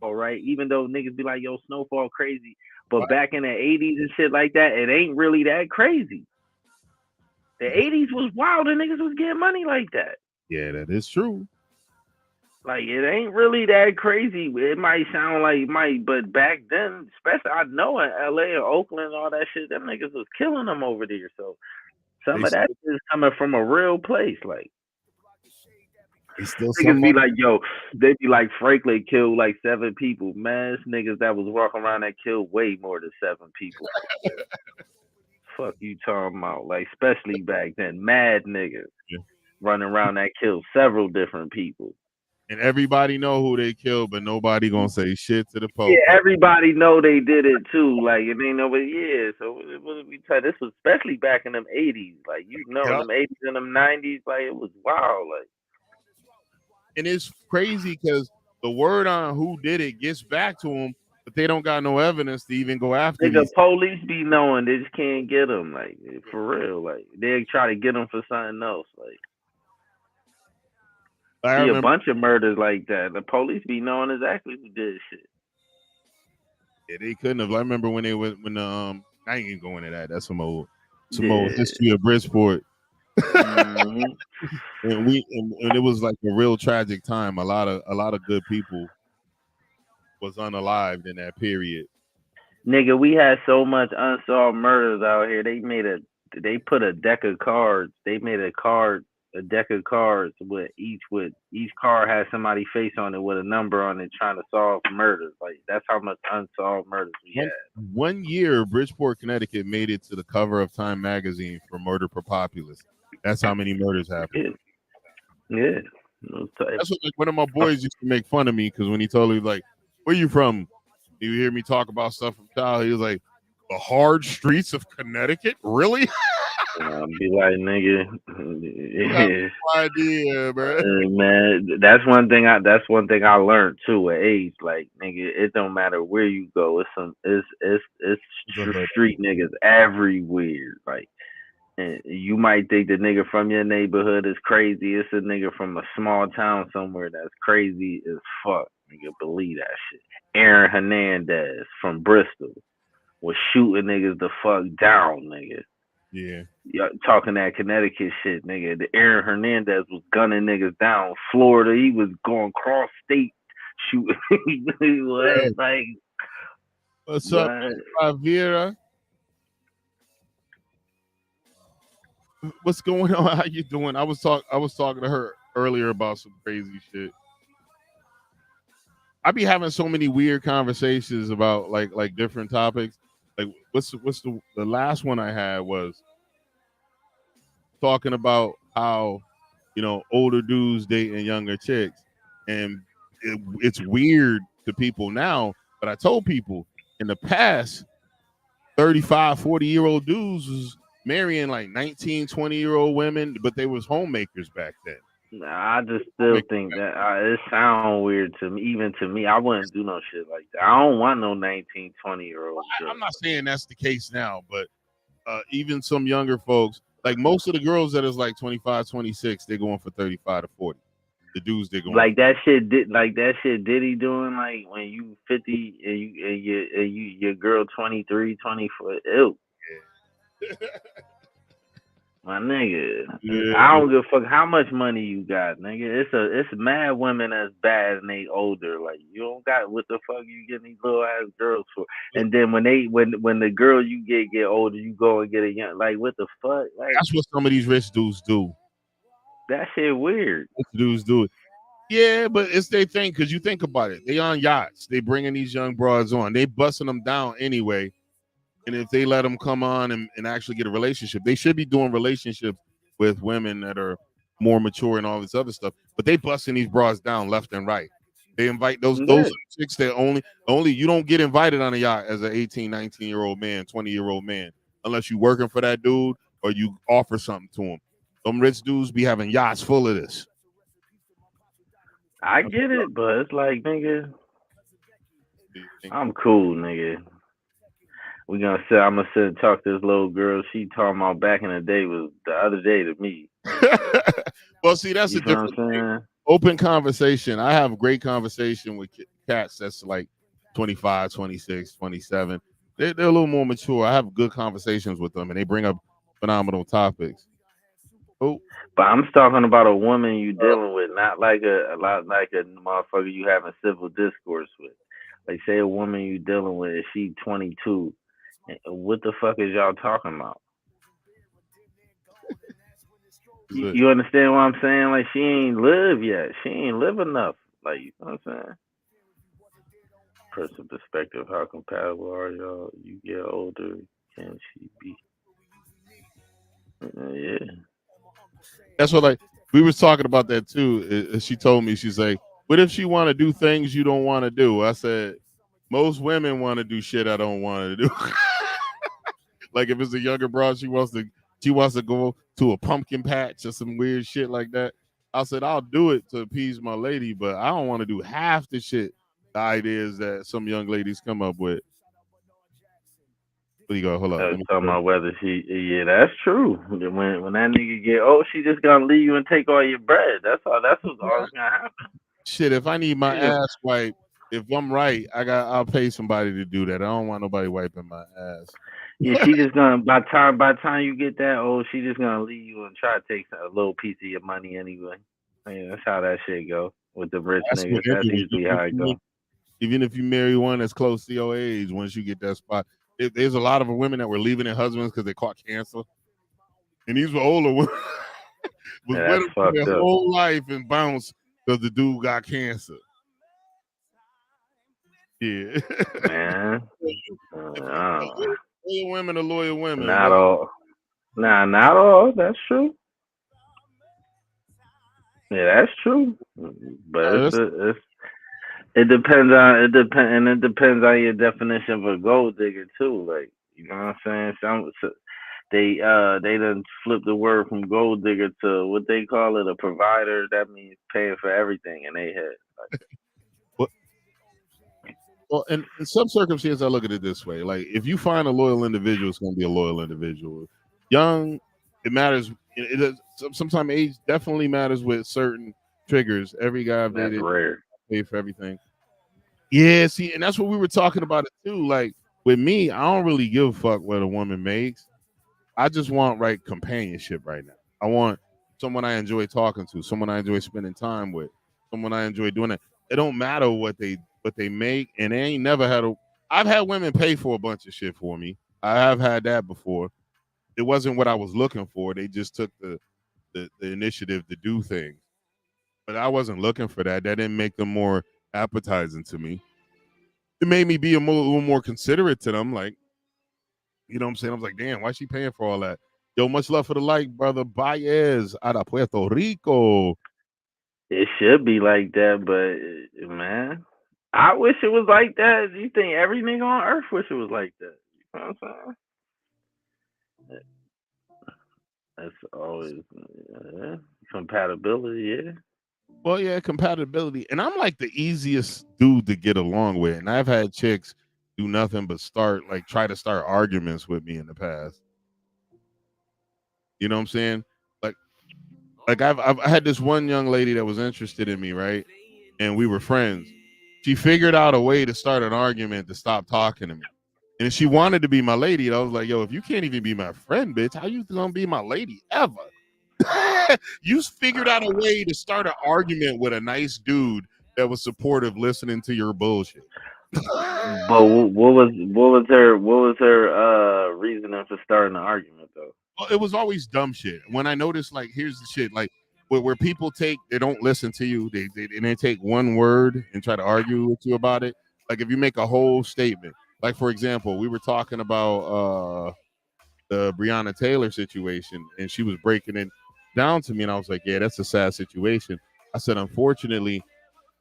right? Even though niggas be like, yo, Snowfall crazy, but back in the 80s and shit like that, it ain't really that crazy. The 80s was wild and niggas was getting money like that. Yeah, that is true. Like, it ain't really that crazy. It might sound like it might, but back then, especially, I know in LA or Oakland and all that shit, them niggas was killing them over there. So some of that is coming from a real place. Like, niggas be like, yo, they be like, Franklin killed like 7 people. Man, it's niggas that was walking around that killed way more than 7 people. Fuck you talking about? Like, especially back then, mad niggas running around that killed several different people. And everybody know who they killed, but nobody gonna say shit to the police. Yeah, everybody know they did it too. Like, it ain't nobody. Yeah, so this was especially back in them 80s. Like, you know, them 80s and them 90s. Like, it was wild. Like, and it's crazy because the word on who did it gets back to them, but they don't got no evidence to even go after Nigga, these. police be knowing they just can't get them. Like for real. Like they try to get them for something else. Like I see a remember, bunch of murders like that. The police be knowing exactly who did shit. yeah, they couldn't have. I remember when they went when I ain't even going into that. That's some old Yeah. history of Bridgeport. Mhm. and it was like a real tragic time. A lot of good people was unalived in that period. Nigga, we had so much unsolved murders out here. They put a deck of cards. They made a deck of cards with each card had somebody's face on it with a number on it trying to solve murders. Like that's how much unsolved murders we had. One year, Bridgeport, Connecticut made it to the cover of Time magazine for Murder per Populace. That's how many murders happened. Yeah. That's what like, one of my boys used to make fun of me because when he told me like, "Where you from?" You hear me talk about stuff from childhood. He was like, "The hard streets of Connecticut, really?" I'll be like, nigga, No idea, bro. man. That's one thing I learned too at age. Like, nigga, it don't matter where you go. It's street niggas everywhere. Like, and you might think the nigga from your neighborhood is crazy. It's a nigga from a small town somewhere that's crazy as fuck. Nigga, believe that shit. Aaron Hernandez from Bristol was shooting niggas the fuck down, nigga. Yeah. Talking that Connecticut shit, nigga. The Aaron Hernandez was gunning niggas down. Florida, he was going cross state shooting. What? Like, what's up, Vera? What's going on? How you doing? I was talking to her earlier about some crazy shit. I be having so many weird conversations about like different topics. Like what's the last one I had was talking about how older dudes dating younger chicks, and it's weird to people now. But I told people in the past, 35, 40-year-old dudes was marrying like 19, 20-year-old women, but they was homemakers back then. Nah, I just still think that it sounds weird to me. Even to me, I wouldn't do no shit like that. I don't want no 19, 20-year-old. I'm not saying that's the case now, but even some younger folks, like most of the girls that is like 25, 26, they're going for 35 to 40. The dudes they're going like that shit. Diddy doing like when you 50 and your girl 23, 24. Ew. Yeah. My nigga, yeah. I don't give a fuck how much money you got, nigga. It's mad women that's bad and they older. Like you don't got what the fuck you getting these little ass girls for. And then when the girl you get older, you go and get a young. Like what the fuck? Like that's what some of these rich dudes do. That shit weird. Rich dudes do it. Yeah, but it's their thing because you think about it. They on yachts. They bringing these young broads on. They busting them down anyway. And if they let them come on and actually get a relationship, they should be doing relationships with women that are more mature and all this other stuff. But they busting these broads down left and right. They invite those chicks that only you don't get invited on a yacht as an 18, 19-year-old man, 20-year-old man, unless you working for that dude or you offer something to him. Them rich dudes be having yachts full of this. I get it, but it's like, nigga, I'm cool, nigga. I'm gonna sit and talk to this little girl. She talking about back in the day was the other day to me. Well, see, that's a different thing. Open conversation. I have a great conversation with cats that's like 25, 26, 27. They're a little more mature. I have good conversations with them, and they bring up phenomenal topics. Oh, but I'm talking about a woman you dealing with, not like a motherfucker you having civil discourse with. Like, say a woman you dealing with, she 22. What the fuck is y'all talking about? You understand what I'm saying? Like, she ain't live yet. She ain't live enough. Like, you know what I'm saying? Person perspective, how compatible are y'all? You get older, can she be? Yeah. That's what, like, we was talking about that too. She told me, she's like, what if she want to do things you don't want to do? I said, most women want to do shit I don't want to do. Like if it's a younger broad, she wants to go to a pumpkin patch or some weird shit like that. I said, I'll do it to appease my lady, but I don't want to do half the shit ideas that some young ladies come up with. What do you go? Hold up. Talking about whether yeah, that's true. When that nigga get, she just gonna leave you and take all your bread. That's what's always gonna happen. Shit, if I need my ass wiped, if I'm right, I'll pay somebody to do that. I don't want nobody wiping my ass. Yeah, she just gonna by the time you get that, she just gonna leave you and try to take a little piece of your money anyway. Yeah, that's how that shit go with the rich niggas. That's usually how it go. Even if you marry one that's close to your age, once you get that spot, there's a lot of women that were leaving their husbands because they caught cancer, and these were older women. Was with them for their whole life and bounced because the dude got cancer. Yeah, man. Loyal women are loyal women. Not all. Nah, not all. That's true. Yeah, that's true. But it depends on your definition of a gold digger too. Like, you know what I'm saying? They done flip the word from gold digger to what they call it, a provider. That means paying for everything in their head. Like, well, in some circumstances, I look at it this way: like, if you find a loyal individual, it's going to be a loyal individual. Young, it matters. Sometimes age definitely matters with certain triggers. Every guy I've dated pay for everything. Yeah, see, and that's what we were talking about it too. Like, with me, I don't really give a fuck what a woman makes. I just want right companionship right now. I want someone I enjoy talking to, someone I enjoy spending time with, someone I enjoy doing it. It don't matter what they make, and they ain't never had I've had women pay for a bunch of shit for me. I have had that before. It wasn't what I was looking for. They just took the initiative to do things. But I wasn't looking for that. That didn't make them more appetizing to me. It made me be a little more considerate to them. Like, you know what I'm saying? I was like, damn, why is she paying for all that? Yo, much love for the like, brother. Baez out of Puerto Rico. It should be like that, but man, I wish it was like that. You think every nigga on earth wish it was like that? You know what I'm saying? That's always compatibility, yeah. Well, yeah, compatibility. And I'm like the easiest dude to get along with. And I've had chicks do nothing but try to start arguments with me in the past. You know what I'm saying? Like I've had this one young lady that was interested in me, right? And we were friends. She figured out a way to start an argument to stop talking to me. And she wanted to be my lady. And I was like, yo, if you can't even be my friend, bitch, how you gonna be my lady ever? You figured out a way to start an argument with a nice dude that was supportive, listening to your bullshit. But what was her reasoning for starting an argument though? Well, it was always dumb shit. When I noticed, like, here's the shit, like where people they don't listen to you, they take one word and try to argue with you about it. Like if you make a whole statement, like for example, we were talking about the Breonna Taylor situation, and she was breaking it down to me, and I was like, yeah, that's a sad situation. I said, unfortunately,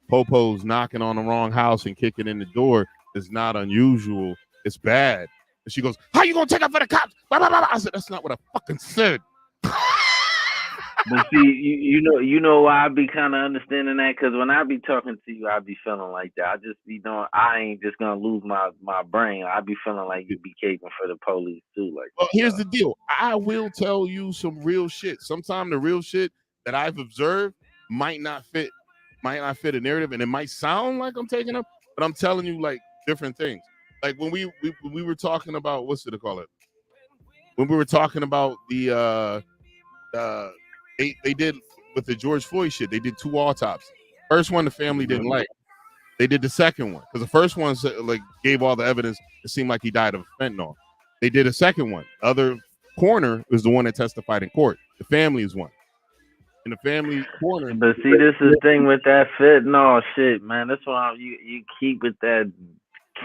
Popo's knocking on the wrong house and kicking in the door is not unusual. It's bad. And she goes, how you gonna take up for the cops? Blah, blah, blah. I said, that's not what I fucking said. But see, you know why I be kind of understanding that? Because when I be talking to you, I be feeling like that. I just be knowing I ain't just gonna lose my brain. I be feeling like you be caping for the police too. Like, well, here's the deal. I will tell you some real shit. Sometimes the real shit that I've observed might not fit a narrative, and it might sound like I'm taking up, but I'm telling you like different things. Like when we were talking about what's it to call it? When we were talking about the they did with the George Floyd shit, they did 2 autopsies. First one the family didn't like. They did the second one because the first one like gave all the evidence. It seemed like he died of fentanyl. They did a second one. Other coroner was the one that testified in court. The family is one. In the family coroner. But see, this is the thing with that fentanyl shit, man. That's why you keep with that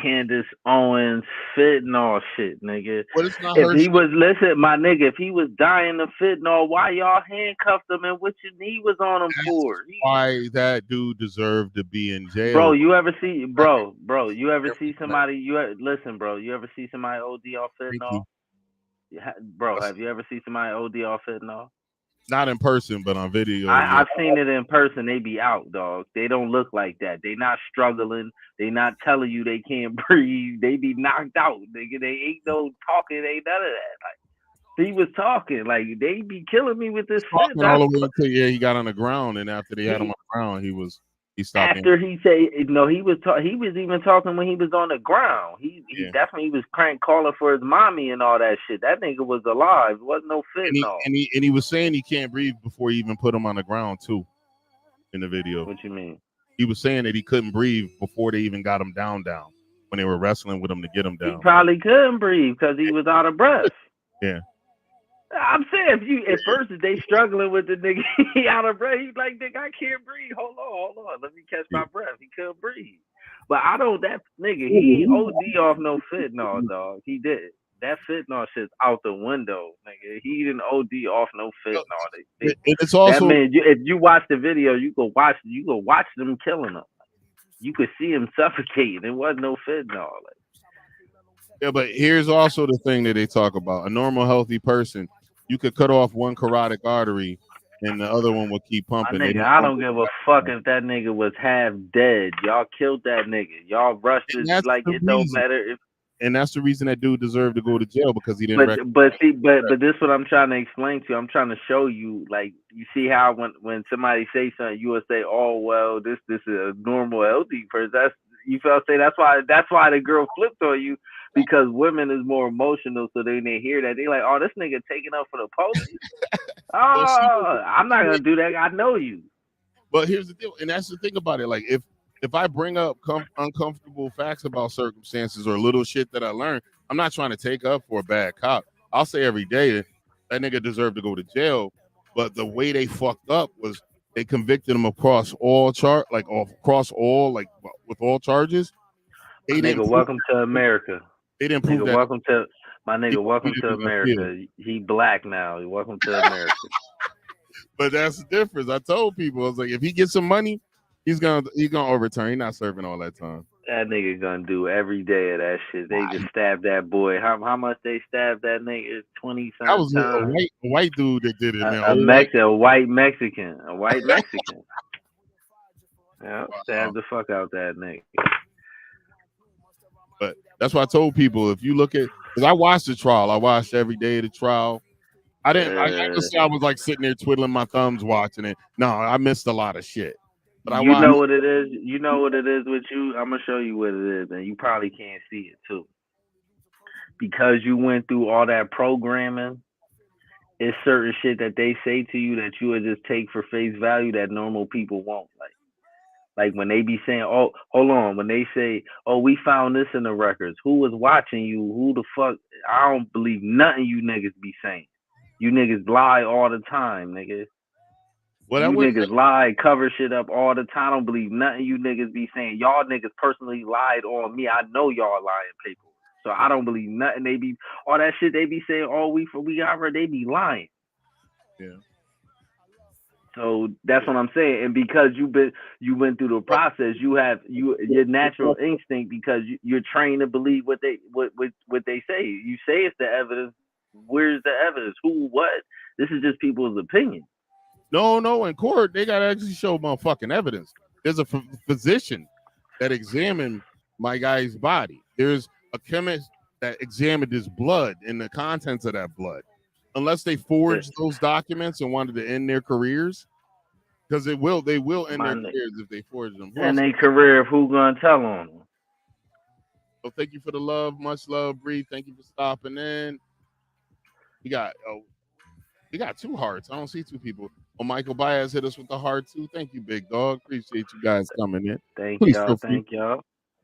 Candace Owens fentanyl shit, nigga. Well, it's not if he shit. Was listen, my nigga, if he was dying of fentanyl, why y'all handcuffed him and what your knee was on him for? Why that dude deserved to be in jail. Bro, you ever see you ever see somebody listen, bro, you ever see somebody OD off fentanyl? Bro, have you ever seen somebody OD off fentanyl? Not in person, but on video. I've seen it in person. They be out, dog. They don't look like that. They not struggling. They not telling you they can't breathe. They be knocked out. Nigga, they ain't no talking. Ain't none of that. Like he was talking. Like they be killing me with this shit. All the way until he got on the ground, and after they had him on the ground, he stopped. After he said no, he was even talking when he was on the ground. He definitely was calling for his mommy and all that shit. That nigga was alive. It wasn't no fentanyl. And he was saying he can't breathe before he even put him on the ground too. In the video. What you mean? He was saying that he couldn't breathe before they even got him down when they were wrestling with him to get him down. He probably couldn't breathe because he was out of breath. Yeah. I'm saying if first they struggling with the nigga, he out of breath. He's like, nigga, I can't breathe. Hold on. Let me catch my breath. He couldn't breathe. But that nigga, he OD off no fentanyl, dog. He did. That fentanyl shit's out the window, nigga. He didn't OD off no fentanyl. It's also that man, if you watch the video, you go watch them killing him. You could see him suffocating. It wasn't no fentanyl. Yeah, but here's also the thing that they talk about. A normal, healthy person, you could cut off one carotid artery and the other one will keep pumping. Nigga, I don't give a fuck if that nigga was half dead. Y'all killed that nigga. Y'all rushed it like it don't matter. And that's the reason that dude deserved to go to jail because he didn't. But this is what I'm trying to explain to you. I'm trying to show you, like, you see how when somebody say something, you will say, "Oh well, this is a normal healthy person." That's why the girl flipped on you. Because women is more emotional, so they hear that they like, oh, this nigga taking up for the police. I'm not gonna do that. I know you. But here's the deal, and that's the thing about it. Like, if I bring up uncomfortable facts about circumstances or little shit that I learned, I'm not trying to take up for a bad cop. I'll say every day that nigga deserved to go to jail. But the way they fucked up was they convicted him across all with all charges. Nigga, welcome to America. They didn't prove that. Welcome to America. He black now. Welcome to America. But that's the difference. I told people, I was like, if he gets some money, he's gonna overturn. He's not serving all that time. That nigga gonna do every day of that shit. They just stabbed that boy. How much they stabbed that nigga? 20 something. That was a white dude that did it. A white Mexican. Yeah, stabbed the fuck out that nigga. But that's why I told people, if you look at, because I watched the trial, I watched every day of the trial. I didn't say I was like sitting there twiddling my thumbs watching it. No, I missed a lot of shit. But you know what it is. You know what it is with you. I'm gonna show you what it is, and you probably can't see it too, because you went through all that programming. It's certain shit that they say to you that you would just take for face value that normal people won't. Like when they be saying, "Oh, hold on," when they say, "Oh, we found this in the records," who was watching you? Who the fuck? I don't believe nothing you niggas be saying. You niggas lie all the time, nigga. Niggas lie, cover shit up all the time. I don't believe nothing you niggas be saying. Y'all niggas personally lied on me. I know y'all lying people. So I don't believe nothing they be, all that shit they be saying, "Oh, we got her," they be lying. Yeah. So that's what I'm saying. And because you went through the process, your natural instinct, because you're trained to believe what they say. You say it's the evidence. Where's the evidence? Who? What? This is just people's opinion. No. In court, they gotta actually show motherfucking evidence. There's a physician that examined my guy's body. There's a chemist that examined his blood and the contents of that blood. Unless they forged those documents and wanted to end their careers, because they will end their careers if they forge them. And their career, who gonna tell on them? So thank you for the love, much love, Bree. Thank you for stopping in. We got 2 hearts. I don't see 2 people. Oh, Michael Baez hit us with the heart too. Thank you, big dog. Appreciate you guys coming in. Thank y'all.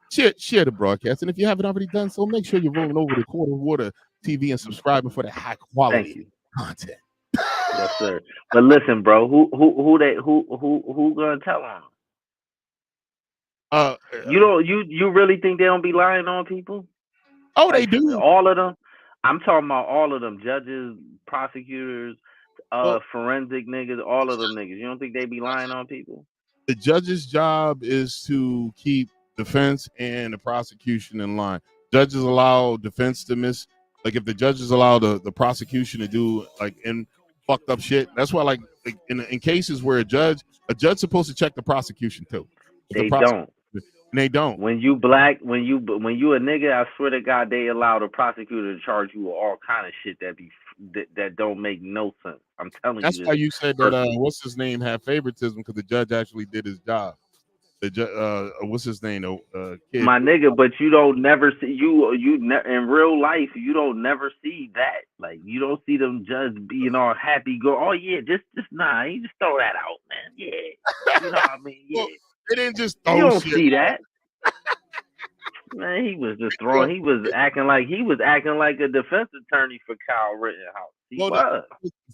Share the broadcast, and if you haven't already done so, make sure you're rolling over to Quarter Water TV and subscribing for the high quality content. Yes, sir. But listen, bro, who gonna tell on them? You really think they don't be lying on people? Oh, they do. All of them. I'm talking about all of them. Judges, prosecutors, forensic niggas, all of them niggas. You don't think they be lying on people? The judge's job is to keep defense and the prosecution in line. Judges allow defense to miss. Like if the judges allow the prosecution to do like fucked up shit. That's why, like in cases where a judge supposed to check the prosecution too. They don't. And they don't. When you black, when you a nigga, I swear to God, they allow the prosecutor to charge you with all kind of shit that don't make no sense. I'm telling That's you. why you said that what's his name had favoritism, because the judge actually did his job. The what's his name? Kid. My nigga, but you don't never see in real life. You don't never see that. Like you don't see them judges being all happy. Go, oh yeah, just nah. You just throw that out, man. Yeah, you know what I mean. Yeah. Well, they didn't just throw you don't shit see out. that. Man, he was just throwing. He was acting like a defense attorney for Kyle Rittenhouse. He was.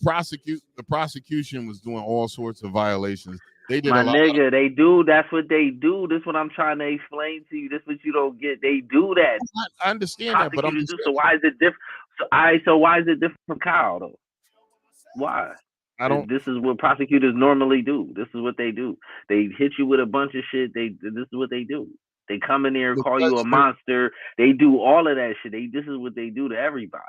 The prosecution was doing all sorts of violations. They did My nigga, they do. That's what they do. This is what I'm trying to explain to you. This is what you don't get. They do that. I understand that, but I'm just so why is it different? So why is it different from Kyle though? Why? I don't. This is what prosecutors normally do. This is what they do. They hit you with a bunch of shit. This is what they do. They come in there and call you a monster. They do all of that shit. This is what they do to everybody.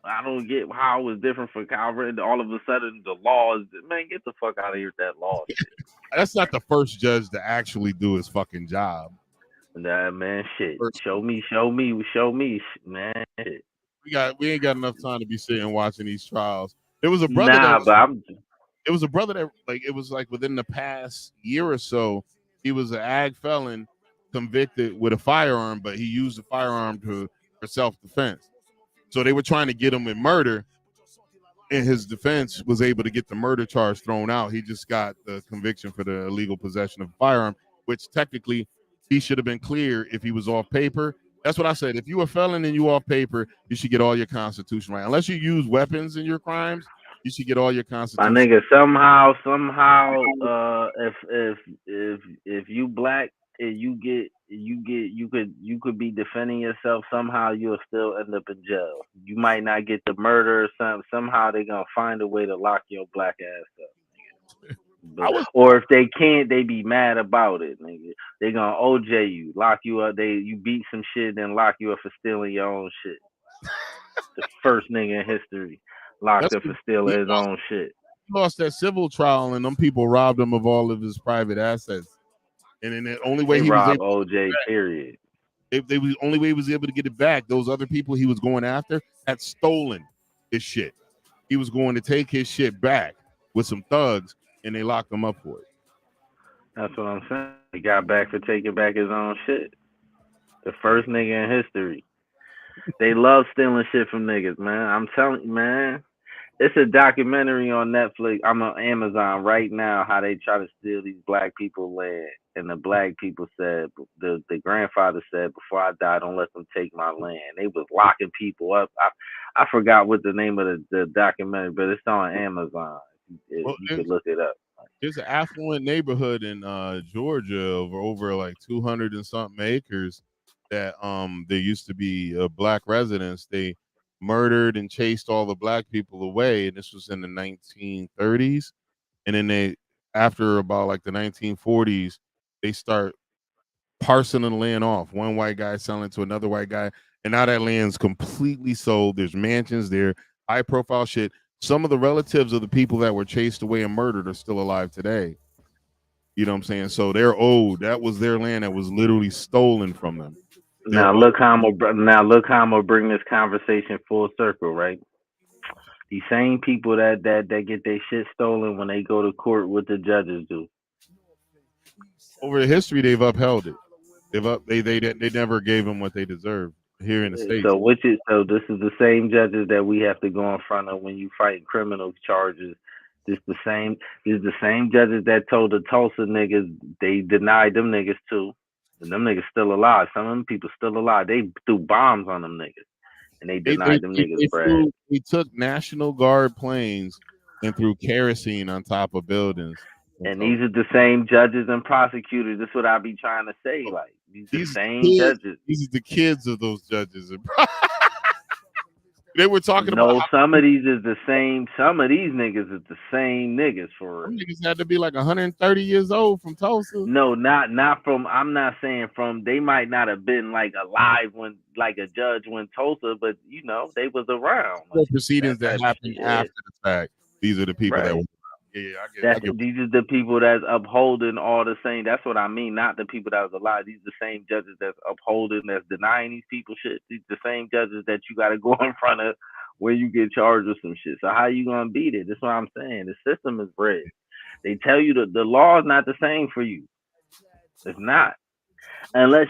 I don't get how it was different for Calvin. All of a sudden, the laws, man, get the fuck out of here with that law shit. That's not the first judge to actually do his fucking job. Nah, man, shit. Show me, man. Shit. We ain't got enough time to be sitting watching these trials. There was a brother. It was a brother that it was within the past year or so, he was an ag felon convicted with a firearm, but he used the firearm for self-defense. So they were trying to get him in murder, and his defense was able to get the murder charge thrown out. He just got the conviction for the illegal possession of a firearm, which technically he should have been clear if he was off paper. That's what I said. If you a felon and you off paper, you should get all your constitution right. Unless you use weapons in your crimes, you should get all your constitution. My nigga, somehow, if you black and you could be defending yourself, somehow you'll still end up in jail. You might not get the murder or something. Somehow they're gonna find a way to lock your black ass up. Or if they can't, they be mad about it, nigga. They gonna OJ you, lock you up. You beat some shit, then lock you up for stealing your own shit. The first nigga in history locked up for stealing his own shit. He lost that civil trial, and them people robbed him of all of his private assets. And then the only way he was able OJ, period. The only way he was able to get it back, those other people he was going after had stolen his shit. He was going to take his shit back with some thugs, and they locked him up for it. That's what I'm saying. He got back for taking back his own shit. The first nigga in history. They love stealing shit from niggas, man. I'm telling you, man. It's a documentary on Netflix. I'm on Amazon right now, how they try to steal these black people land. And the black people said, the grandfather said, before I die, don't let them take my land. They was locking people up. I forgot what the name of the documentary, but it's on Amazon. You could look it up. There's an affluent neighborhood in Georgia over like 200 and something acres that there used to be black residents. They murdered and chased all the black people away, and this was in the 1930s. And then after about like the 1940s, they start parsing the land off. One white guy selling to another white guy, and now that land's completely sold. There's mansions there, high profile shit. Some of the relatives of the people that were chased away and murdered are still alive today. You know what I'm saying? So they're old. That was their land that was literally stolen from them. Now look how I'm gonna bring this conversation full circle, right? These same people that get their shit stolen, when they go to court, what the judges do? Over the history, they've upheld it. They never gave them what they deserved here in the States. So this is the same judges that we have to go in front of when you fight criminal charges. This is the same judges that told the Tulsa niggas they denied them niggas too. And them niggas still alive. Some of them people still alive. They threw bombs on them niggas. And they denied them niggas, Brad. We took National Guard planes and threw kerosene on top of buildings. And these are the same judges and prosecutors. That's what I be trying to say. Like, these are the same judges. These are the kids of those judges. They were talking about No, some of these is the same. Some of these niggas is the same niggas for some real. niggas had to be like 130 years old from Tulsa. No, not from. I'm not saying from. They might not have been like alive when like a judge went Tulsa, but you know they was around. The Like, proceedings that happened shit, after the fact. These are the people that right. were. Yeah, I get. These are the people that's upholding all the same. That's what I mean. Not the people that was alive. These are the same judges that's upholding, that's denying these people shit. These the same judges that you got to go in front of where you get charged with some shit. So how you gonna beat it? That's what I'm saying. The system is rigged. They tell you the law is not the same for you. It's not. Unless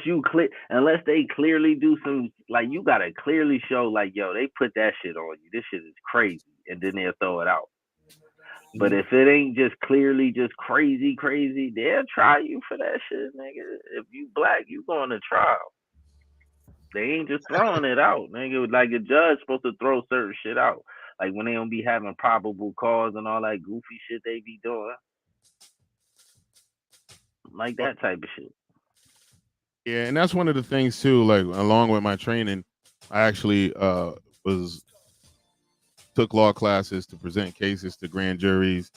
they clearly do some, like, you gotta clearly show like, yo, they put that shit on you. This shit is crazy, and then they'll throw it out. But if it ain't just clearly just crazy, they'll try you for that shit, nigga. If you black, you going to trial. They ain't just throwing it out, nigga. Like a judge supposed to throw certain shit out. Like when they don't be having probable cause and all that goofy shit they be doing. Like that type of shit. Yeah, and that's one of the things too. Like along with my training, I actually took law classes to present cases to grand juries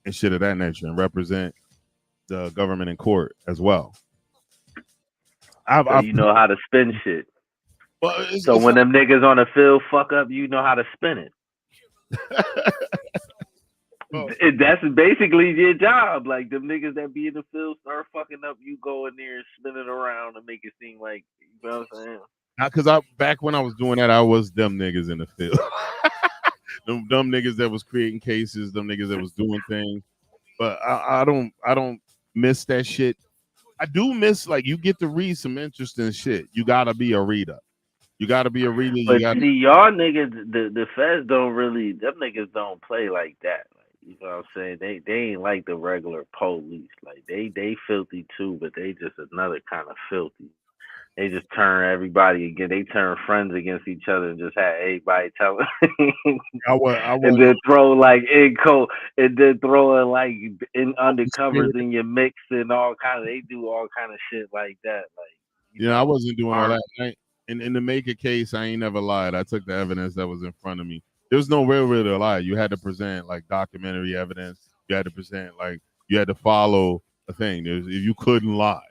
and shit of that nature, and represent the government in court as well. You know how to spin shit. Well, so when them niggas on the field fuck up, you know how to spin it. That's basically your job. Like them niggas that be in the field start fucking up, you go in there and spin it around and make it seem like, you know what I'm saying? Because back when I was doing that, I was them niggas in the field. Them dumb niggas that was creating cases, them niggas that was doing things. But I don't miss that shit. I do miss, like, you get to read some interesting shit. You gotta be a reader. You gotta be a reader. But see, y'all niggas, the feds don't really, them niggas don't play like that. Like, you know what I'm saying? They ain't like the regular police. Like they filthy too, but they just another kind of filthy. They just turn everybody again. They turn friends against each other and just have everybody telling. And then throw like in coat, and then throwing like in undercovers in your mix and all kind of. They do all kind of shit like that. Like, I wasn't doing all that. And to make a case, I ain't never lied. I took the evidence that was in front of me. There was no real way to lie. You had to present like documentary evidence. You had to present like you had to follow a thing. You couldn't lie.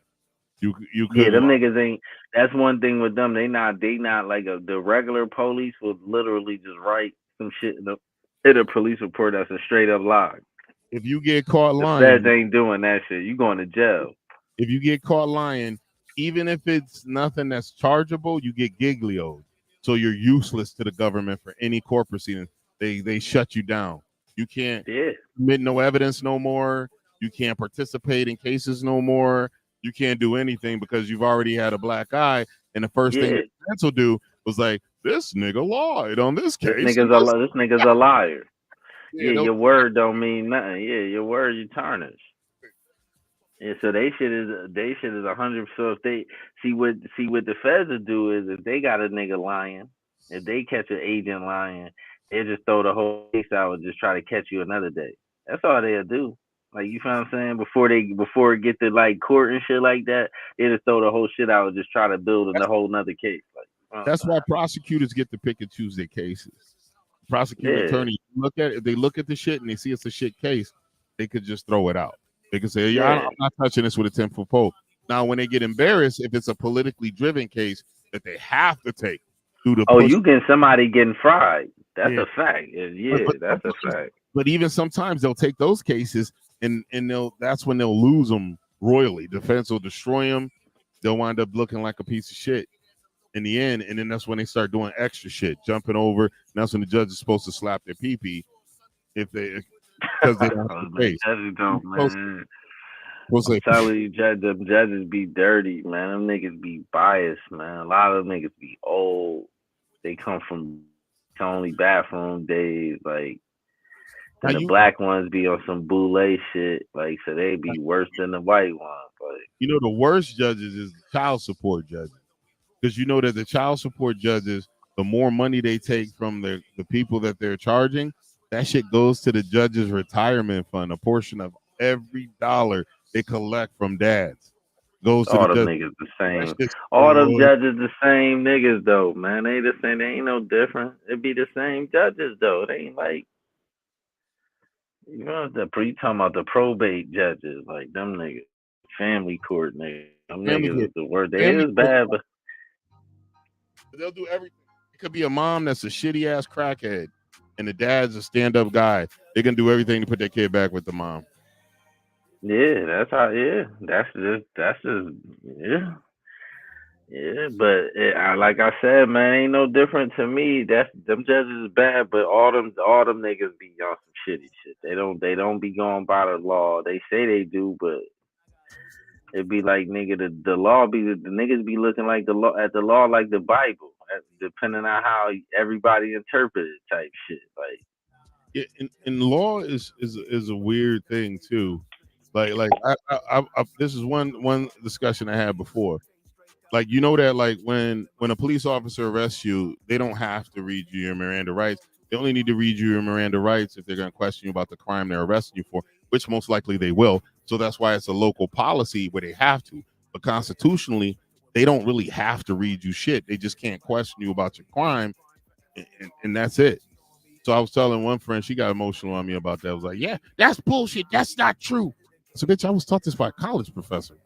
You yeah, them niggas ain't. That's one thing with them. They not like the regular police would literally just write some shit in a police report that's a straight up lie. If you get caught lying, the feds ain't doing that shit. You going to jail. If you get caught lying, even if it's nothing that's chargeable, you get giglioed. So you're useless to the government for any court proceedings. They shut you down. You can't submit no evidence no more. You can't participate in cases no more. You can't do anything because you've already had a black eye. And the first thing the defense will do was like, this nigga lied on this case. This nigga's a liar. Yeah, your word don't mean nothing. Yeah, your word you tarnish. Yeah, so they shit is 100%. So if they see what the feds will do is if they got a nigga lying, if they catch an agent lying, they just throw the whole case out and just try to catch you another day. That's all they'll do. Like, you feel what I'm saying? Before it get to like court and shit like that, they just throw the whole shit out and just try to build a whole nother case. Like, that's why prosecutors get to pick and choose their cases. Prosecuting attorneys look at it, if they look at the shit and they see it's a shit case, they could just throw it out. They could say, I'm not touching this with a 10-foot pole. Now, when they get embarrassed, if it's a politically driven case that they have to take through the you get somebody getting fried. That's a fact. That's a fact. But even sometimes they'll take those cases and that's when they'll lose them royally. Defense will destroy them. They'll wind up looking like a piece of shit in the end, and then that's when they start doing extra shit, jumping over. And that's when the judge is supposed to slap their pee-pee because they don't have the face. I'm telling you, them judges be dirty, man. Them niggas be biased, man. A lot of them niggas be old. They come from only bathroom days, like. And the black ones be on some boule shit, like, so they be worse than the white ones. Like, the worst judges is the child support judges. Because you know that the child support judges, the more money they take from the people that they're charging, that shit goes to the judge's retirement fund, a portion of every dollar they collect from dads. goes to All the them judge. niggas the same. Shit's All them so- judges the same niggas though, man. They the same. They ain't no different. It be the same judges though. They ain't like you talking about the probate judges, like them niggas, family court niggas. Them Family niggas court. is the word. They Family is bad, but They'll do everything. It could be a mom that's a shitty ass crackhead, and the dad's a stand up guy. They can do everything to put their kid back with the mom. yeah, that's how. Yeah, that's just yeah. Yeah, but like I said, man, ain't no different to me. That's them judges is bad, but all them niggas be on some shitty shit. They don't be going by the law. They say they do, but it be like nigga, the law be the niggas be looking like the law at the law like the Bible, depending on how everybody interpret it type shit. Like Yeah, and law is a weird thing too. Like I this is one discussion I had before. Like you know that like when a police officer arrests you, they don't have to read you your Miranda rights. They only need to read you your Miranda rights if they're going to question you about the crime they're arresting you for, which most likely they will. So that's why it's a local policy where they have to. But constitutionally, they don't really have to read you shit. They just can't question you about your crime, and that's it. So I was telling one friend, she got emotional on me about that. I was like, yeah, that's bullshit. That's not true. So, bitch, I was taught this by a college professor.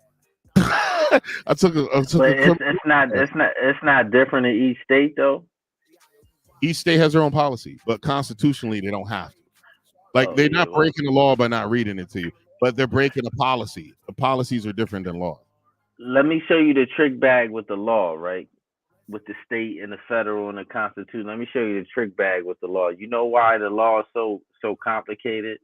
I took but it's not different in each state though. Each state has their own policy, but constitutionally they don't have to. Like they're not breaking the law by not reading it to you, but they're breaking a policy. The policies are different than law. Let me show you the trick bag with the law, right? With the state and the federal and the constitution. Let me show you the trick bag with the law. You know why the law is so complicated?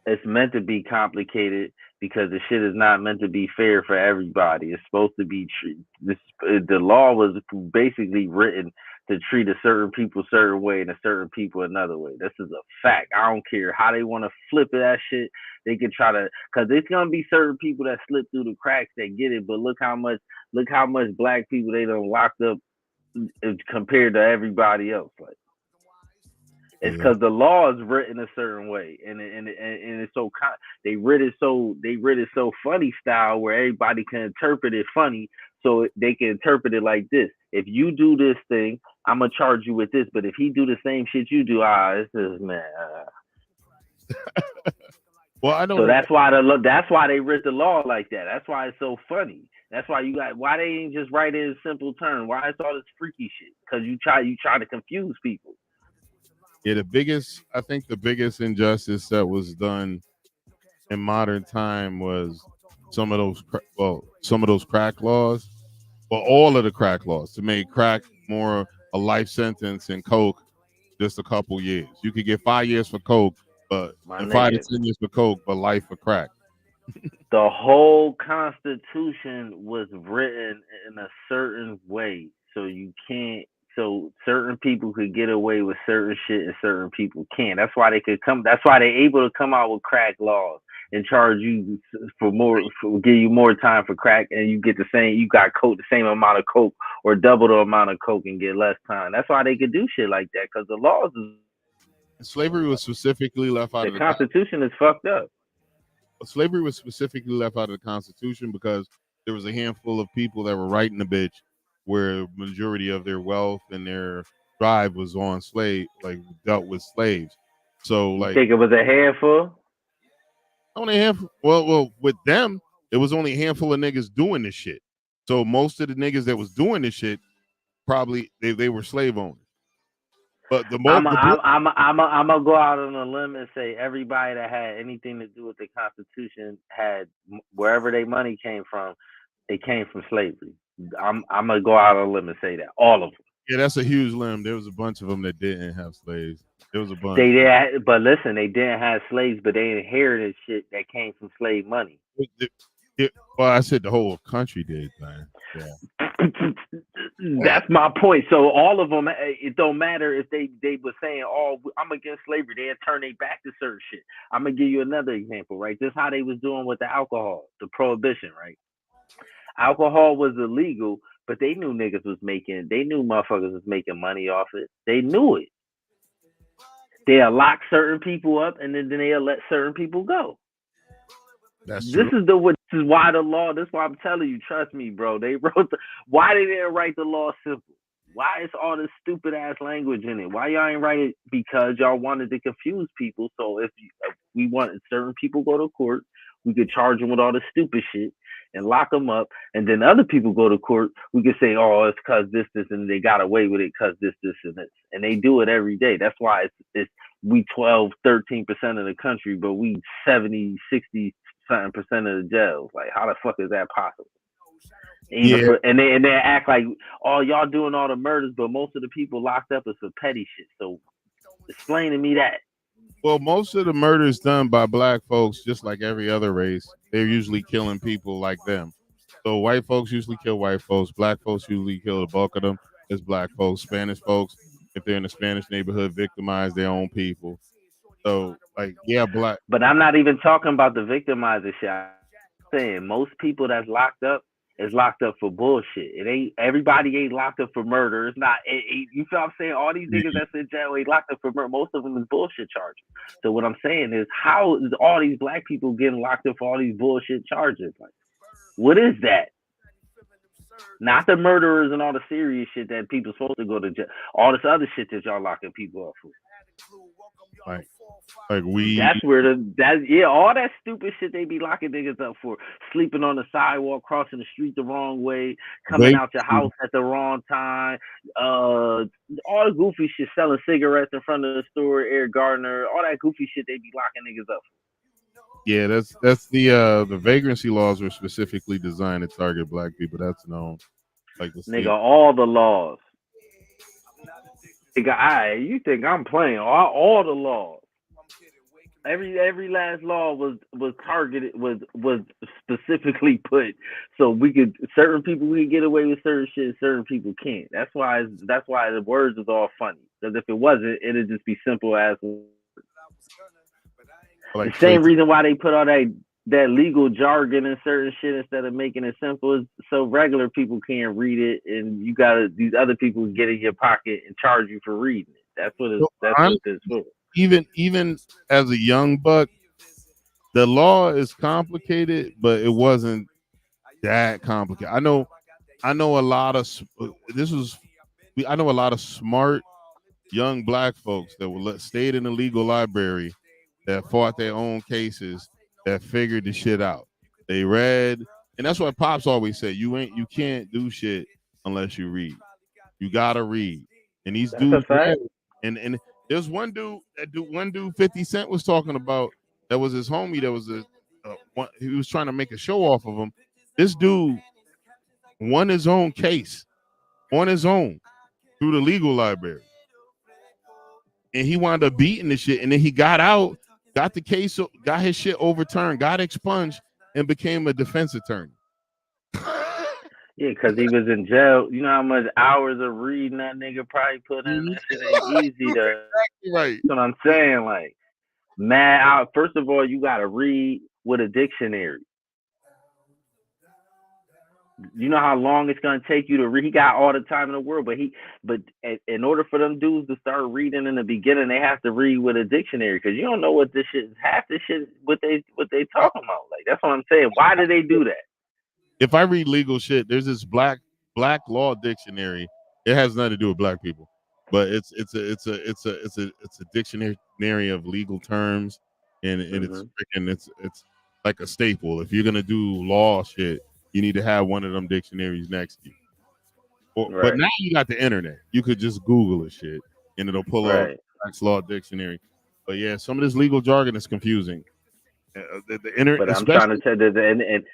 It's meant to be complicated because the shit is not meant to be fair for everybody. It's supposed to be the law was basically written to treat a certain people a certain way and a certain people another way. This is a fact. I don't care how they want to flip that shit. They can try to, because there's gonna be certain people that slip through the cracks that get it. But look how much black people they done locked up compared to everybody else. Like it's because the law is written a certain way, and it's so they writ it so funny style where everybody can interpret it funny, so they can interpret it like this: if you do this thing, I'm gonna charge you with this, but if he do the same shit you do, this is man. Well, I know. So that's why they writ the law like that. That's why it's so funny. That's why why they ain't just write it in simple terms. Why it's all this freaky shit? Because you try to confuse people. Yeah, I think the biggest injustice that was done in modern time was some of those crack laws, well, all of the crack laws to make crack more a life sentence and coke just a couple years. You could get 5 years for coke, but 5 to 10 years for coke, but life for crack. The whole Constitution was written in a certain way, so you can't. So certain people could get away with certain shit and certain people can't. That's why they could come. That's why they're able to come out with crack laws and charge you give you more time for crack, and you get the same. You got coke, the same amount of coke, or double the amount of coke, and get less time. That's why they could do shit like that because the laws. Slavery was specifically left out of the Constitution. Is fucked up. Slavery was specifically left out of the Constitution because there was a handful of people that were writing the bitch where majority of their wealth and their drive was on dealt with slaves. So you think it was a handful? Only a handful. Well, with them, it was only a handful of niggas doing this shit. So most of the niggas that was doing this shit probably they were slave owners. But I'm gonna go out on a limb and say everybody that had anything to do with the Constitution had wherever their money came from, it came from slavery. I'm gonna go out on a limb and say that all of them. Yeah, that's a huge limb. There was a bunch of them that didn't have slaves. There was a bunch. But listen, they didn't have slaves, but they inherited shit that came from slave money. Well, I said the whole country did, man. Yeah. That's my point. So all of them, it don't matter if they were saying, "Oh, I'm against slavery." They had turned their back to certain shit. I'm gonna give you another example, right? This is how they was doing with the alcohol, the prohibition, right? Alcohol was illegal, but they knew motherfuckers was making money off it. They knew it. They'll lock certain people up, and then they'll let certain people go. That's This true. is why the law. This is why I'm telling you. Trust me, bro. They wrote why they didn't write the law simple. Why is all this stupid ass language in it? Why y'all ain't write it? Because y'all wanted to confuse people. So if we wanted certain people go to court, we could charge them with all the stupid shit and lock them up. And then other people go to court, we could say, oh, it's because this, and they got away with it because this, and this. And they do it every day. That's why it's we 12, 13% of the country, but we 70, 60 something percent of the jails. Like, how the fuck is that possible? Even Yeah. and they act like, oh, y'all doing all the murders, but most of the people locked up is for petty shit. So explain to me that. Well, most of the murders done by black folks, just like every other race, they're usually killing people like them. So white folks usually kill white folks. Black folks usually kill the bulk of them as black folks. Spanish folks, if they're in a Spanish neighborhood, victimize their own people. So, like, yeah, black. But I'm not even talking about the victimizer shit. I'm saying most people that's locked up is locked up for bullshit. It ain't everybody ain't locked up for murder. It's not. You feel what I'm saying? All these niggas that's in jail ain't locked up for murder. Most of them is bullshit charges. So what I'm saying is, how is all these black people getting locked up for all these bullshit charges? Like, what is that? Not the murderers and all the serious shit that people supposed to go to jail. All this other shit that y'all locking people up for. Like we. That's where all that stupid shit they be locking niggas up for. Sleeping on the sidewalk, crossing the street the wrong way, coming out your house at the wrong time, all the goofy shit, selling cigarettes in front of the store, Eric Gardner, all that goofy shit they be locking niggas up for. Yeah, that's the vagrancy laws were specifically designed to target black people. That's known. Like the nigga, all the laws. Nigga, you think I'm playing all the laws? Every last law was targeted, was specifically put so certain people we can get away with certain shit, certain people can't. That's why the words is all funny. Because if it wasn't, it'd just be simple as like the same reason why they put all that legal jargon and certain shit instead of making it simple is so regular people can't read it, and you gotta these other people get in your pocket and charge you for reading it. That's what it's for. Even as a young buck, the law is complicated, but it wasn't that complicated. I know a lot of I know a lot of smart young black folks that stayed in the legal library, that fought their own cases, that figured the shit out. They read, and that's what Pops always said: you can't do shit unless you read. You gotta read. And these dudes read, and there's one dude 50 Cent was talking about, that was his homie, that was he was trying to make a show off of him. This dude won his own case on his own through the legal library. And he wound up beating the shit, and then he got out, got the case, got his shit overturned, got expunged, and became a defense attorney. Yeah, because he was in jail. You know how much hours of reading that nigga probably put in? That shit ain't easy to. Exactly right. That's what I'm saying. Like, mad out. First of all, you got to read with a dictionary. You know how long it's gonna take you to read. He got all the time in the world, but in order for them dudes to start reading in the beginning, they have to read with a dictionary, because you don't know what this shit, half this shit, what they talking about. Like, that's what I'm saying. Why do they do that? If I read legal shit, there's this black law dictionary. It has nothing to do with black people, but it's a dictionary of legal terms, and it's like a staple. If you're gonna do law shit, you need to have one of them dictionaries next to you. Right. But now you got the internet. You could just Google a shit, and it'll pull up Black's Law Dictionary. But yeah, some of this legal jargon is confusing. The internet. But I'm trying to tell you,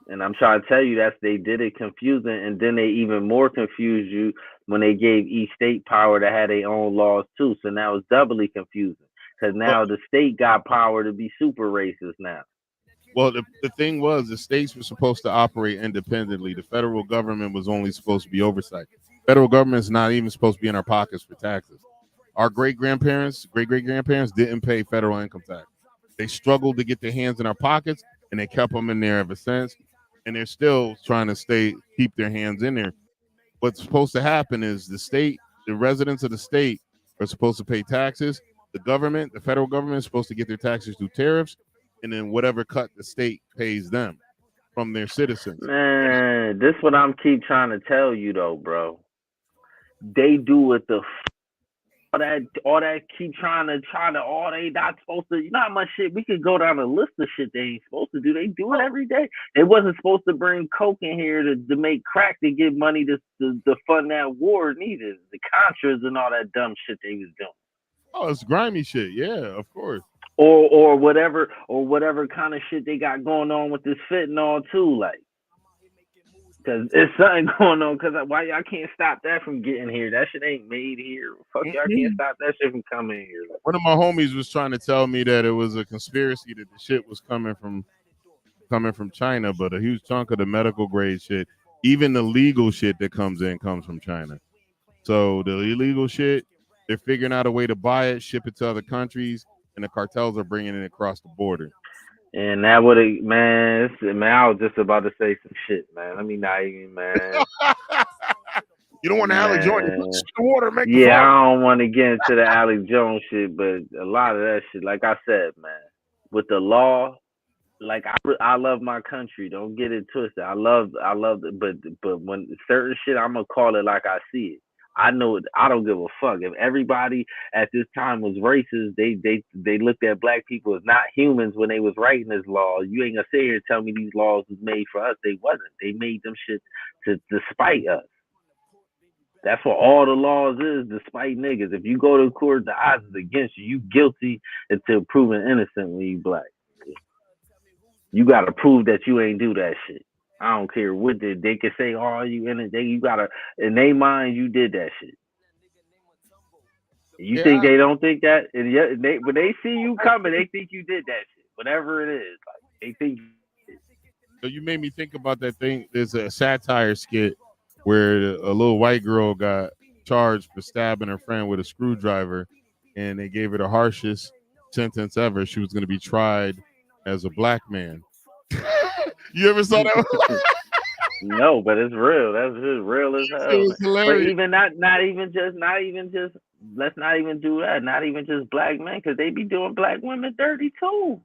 and I'm trying to tell you that they did it confusing, and then they even more confused you when they gave each state power to have their own laws too. So now it's doubly confusing, because now the state got power to be super racist now. Well, the thing was, the states were supposed to operate independently. The federal government was only supposed to be oversight. Federal government is not even supposed to be in our pockets for taxes. Our great-great-grandparents didn't pay federal income tax. They struggled to get their hands in our pockets, and they kept them in there ever since. And they're still trying to keep their hands in there. What's supposed to happen is the residents of the state are supposed to pay taxes. The federal government is supposed to get their taxes through tariffs. and then whatever cut the state pays them from their citizens. Man, this what I'm keep trying to tell you though, bro. They do it all that keep trying to all they not supposed to. You know how much shit we could go down a list of shit they ain't supposed to do. They do it every day. They wasn't supposed to bring coke in here to make crack to get money to fund that war neither. The Contras and all that dumb shit they was doing. Oh, it's grimy shit. Yeah, of course. Or whatever kind of shit they got going on with this fentanyl too, like. Cause it's something going on. Cause why y'all can't stop that from getting here? That shit ain't made here. Fuck y'all can't stop that shit from coming here. One of my homies was trying to tell me that it was a conspiracy that the shit was coming from China, but a huge chunk of the medical grade shit, even the legal shit that comes from China. So the illegal shit, they're figuring out a way to buy it, ship it to other countries, and the cartels are bringing it across the border. And that would have, man, I was just about to say some shit, man. Let me not even, man. You don't want to Alex Jones the water, make the yeah, I don't want to get into the Alex Jones shit, but a lot of that shit, like I said, man, with the law, like I love my country. Don't get it twisted. I love it, but when certain shit, I'm gonna call it like I see it. I know it. I don't give a fuck. If everybody at this time was racist, they looked at black people as not humans when they was writing this law. You ain't gonna sit here and tell me these laws was made for us. They wasn't. They made them shit to spite us. That's what all the laws is, to spite niggas. If you go to court, the odds is against you. You guilty until proven innocent when you black. You gotta prove that you ain't do that shit. I don't care what they can say. Oh, you in it? You gotta, in their mind, you did that shit. You think they don't think that? And when they see you coming, they think you did that shit. Whatever it is, like they think. So you made me think about that thing. There's a satire skit where a little white girl got charged for stabbing her friend with a screwdriver, and they gave her the harshest sentence ever. She was going to be tried as a black man. You ever saw that? No, but it's real. That's just real as hell. It was hilarious. But even not even just. Let's not even do that. Not even just black men, because they be doing black women dirty too.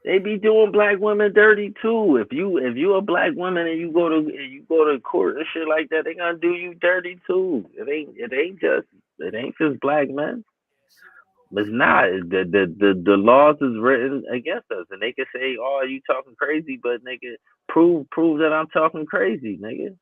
They be doing black women dirty too. If you a black woman and you go to court and shit like that, they gonna do you dirty too. It ain't just black men. It's not. The laws is written against us, and they can say, "Oh, you talking crazy," but nigga, prove that I'm talking crazy, nigga.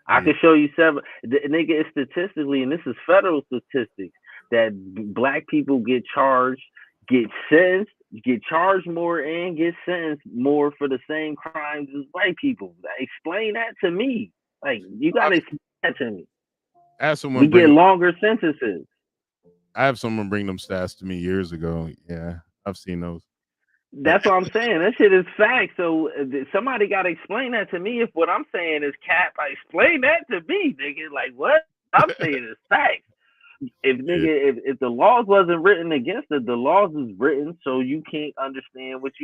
I can show you several. Nigga, it's statistically, and this is federal statistics, that black people get charged, get sentenced, get charged more, and get sentenced more for the same crimes as white people. Explain that to me. Like, you gotta explain that to me. Have someone we get longer sentences. I have someone bring them stats to me years ago. Yeah, I've seen those. That's what I'm saying. That shit is fact. So somebody got to explain that to me. If what I'm saying is cap, explain that to me, nigga. Like, what I'm saying is fact. If the laws wasn't written against it, the laws is written so you can't understand what's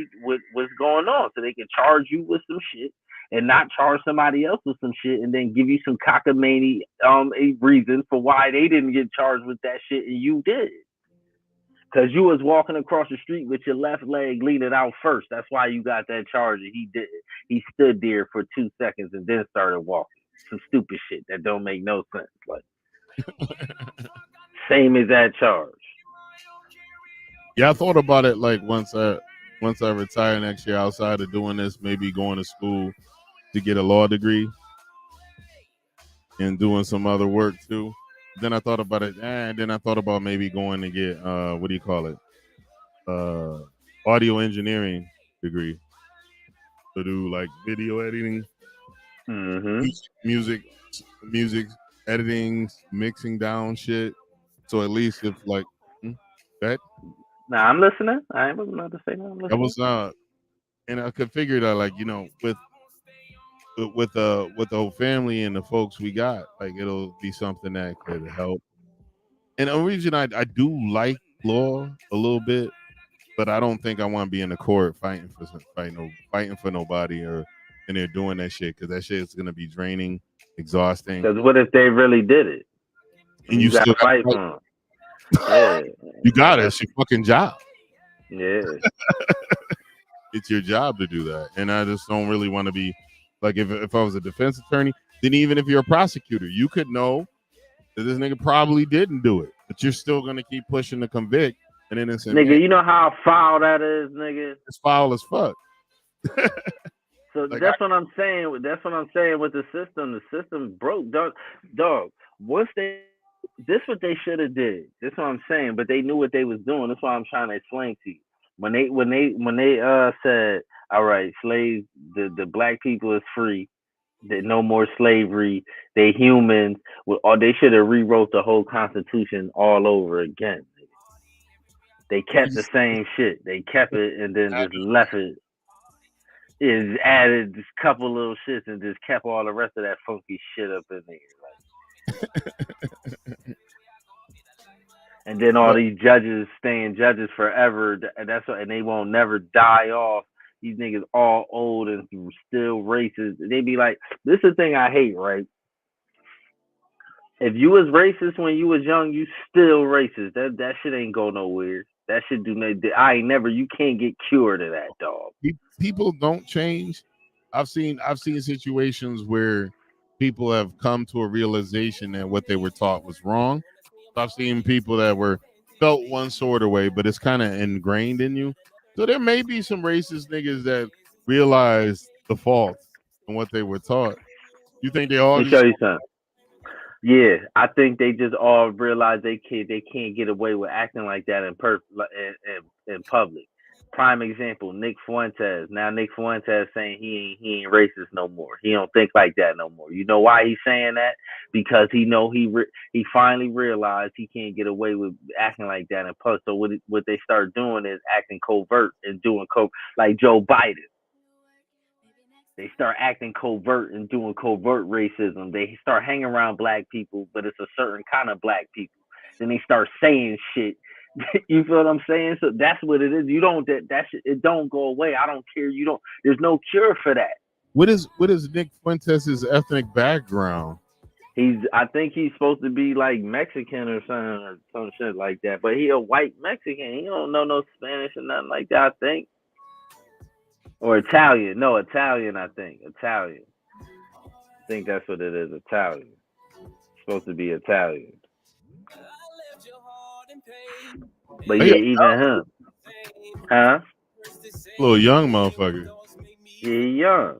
going on. So they can charge you with some shit and not charge somebody else with some shit, and then give you some cockamamie a reason for why they didn't get charged with that shit and you did. Because you was walking across the street with your left leg leaning out first. That's why you got that charge. And he did. He stood there for 2 seconds and then started walking. Some stupid shit that don't make no sense. Like, same as that charge. Yeah, I thought about it. Like once I retire next year, outside of doing this, maybe going to school to get a law degree and doing some other work too. Then I thought about it, and then I thought about maybe going to get what do you call it? Audio engineering degree to do like video editing, music editing, mixing down shit. So at least if like that. Nah, I'm listening. I wasn't about to say no. I'm listening. I was and I could figure that, like, you know, with the whole family and the folks we got, like, it'll be something that could help. And the reason I do like law a little bit, but I don't think I want to be in the court fighting for nobody, or and they're doing that shit, because that shit is gonna be draining, exhausting. Because what if they really did it? And you got still to fight for them. Yeah. You got it. It's your fucking job. Yeah. It's your job to do that, and I just don't really want to be like if I was a defense attorney, then even if you're a prosecutor, you could know that this nigga probably didn't do it, but you're still gonna keep pushing to convict an innocent Nigga, man. you know how foul that is, nigga. It's foul as fuck. So Like, that's what I'm saying. That's what I'm saying with the system. The system broke, dog. Once this what they should have did. That's what I'm saying. But they knew what they was doing. That's why I'm trying to explain to you. When they said, all right, slaves, the black people is free. That no more slavery. They humans. Or they should have rewrote the whole Constitution all over again. They kept the same shit. They kept it and then just left it. Is added this couple little shits and just kept all the rest of that funky shit up in there. Like. And then all these judges staying judges forever. That's what, and they won't never die off. These niggas all old and still racist. They be like, this is the thing I hate, right? If you was racist when you was young, you still racist. That shit ain't go nowhere. That shit do not. You can't get cured of that, dog. People don't change. I've seen situations where people have come to a realization that what they were taught was wrong. I've seen people that felt one sort of way, but it's kind of ingrained in you. So there may be some racist niggas that realize the fault and what they were taught. You think they all? Let me tell you something. Yeah, I think they just all realize they can't get away with acting like that in public. Prime example, Nick Fuentes. Now Nick Fuentes saying he ain't racist no more. He don't think like that no more. You know why he's saying that? Because he finally realized he can't get away with acting like that in public. So what they start doing is acting covert and doing like Joe Biden. They start acting covert and doing covert racism. They start hanging around black people, but it's a certain kind of black people. Then they start saying shit. You feel what I'm saying? So that's what it is. You don't that shit, it don't go away. I don't care. You don't. There's no cure for that. What is Nick Fuentes' ethnic background? I think he's supposed to be like Mexican or something or some shit like that. But he a white Mexican. He don't know no Spanish or nothing like that, I think. Or Italian. No, Italian, I think. Italian. I think that's what it is. Italian. It's supposed to be Italian. But yeah, even him. Huh? Little young motherfucker. Yeah, young.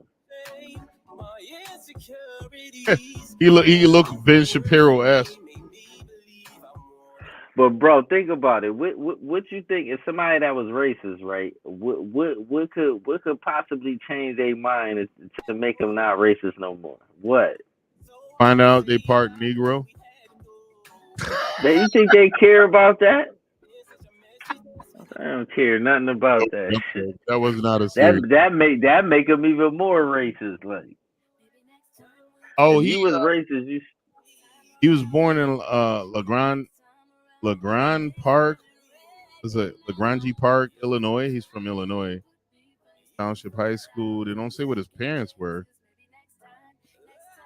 he look Ben Shapiro-esque. But bro, think about it. What you think if somebody that was racist, right? What could possibly change their mind to make them not racist no more? What? Find out they part Negro. You think they care about that? I don't care nothing about that shit. That was not a serious. That make them even more racist. Like, oh, he was racist. He was born in LaGrange Park. Was it LaGrange Park, Illinois? He's from Illinois. Township High School. They don't say what his parents were.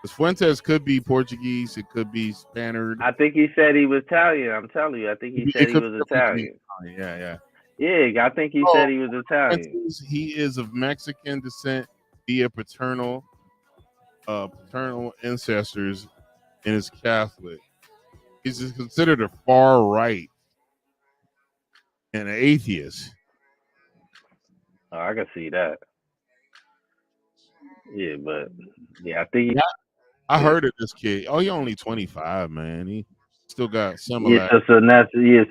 Fuentes could be Portuguese. It could be Spaniard. I think he said he was Italian. I'm telling you. I think he said he was Italian. Yeah. Yeah, I think he said he was Italian. Fuentes, he is of Mexican descent via paternal ancestors and is Catholic. He's considered a far right and an atheist. Oh, I can see that. Yeah, but I think I heard of this kid. Oh, he's only 25, man. He still got some of that. So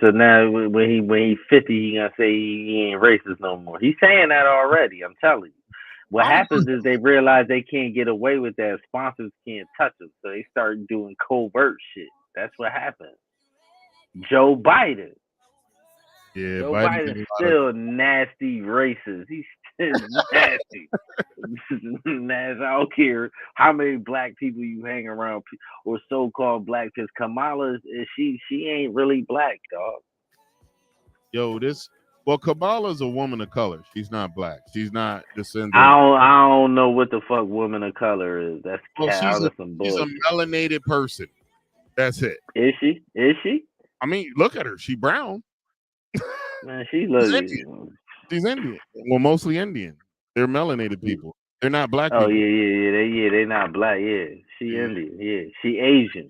now when he 50, he gonna say he ain't racist no more. He's saying that already. I'm telling you. What happens is they realize they can't get away with that. Sponsors can't touch them, so they start doing covert shit. That's what happened. Joe Biden. Yeah, Joe Biden's still nasty racist. He's still nasty. I don't care how many black people you hang around or so-called black, because Kamala she ain't really black, dog. Yo, Kamala's a woman of color. She's not black. She's not descendant. I don't know what the fuck woman of color is. That's she's a melanated person. That's it. Is she? I mean, look at her. She brown. Man, she look. She's Indian. Well, mostly Indian. They're melanated people. They're not black Oh people. they not black. Yeah, she Yeah. Indian. Yeah, she Asian.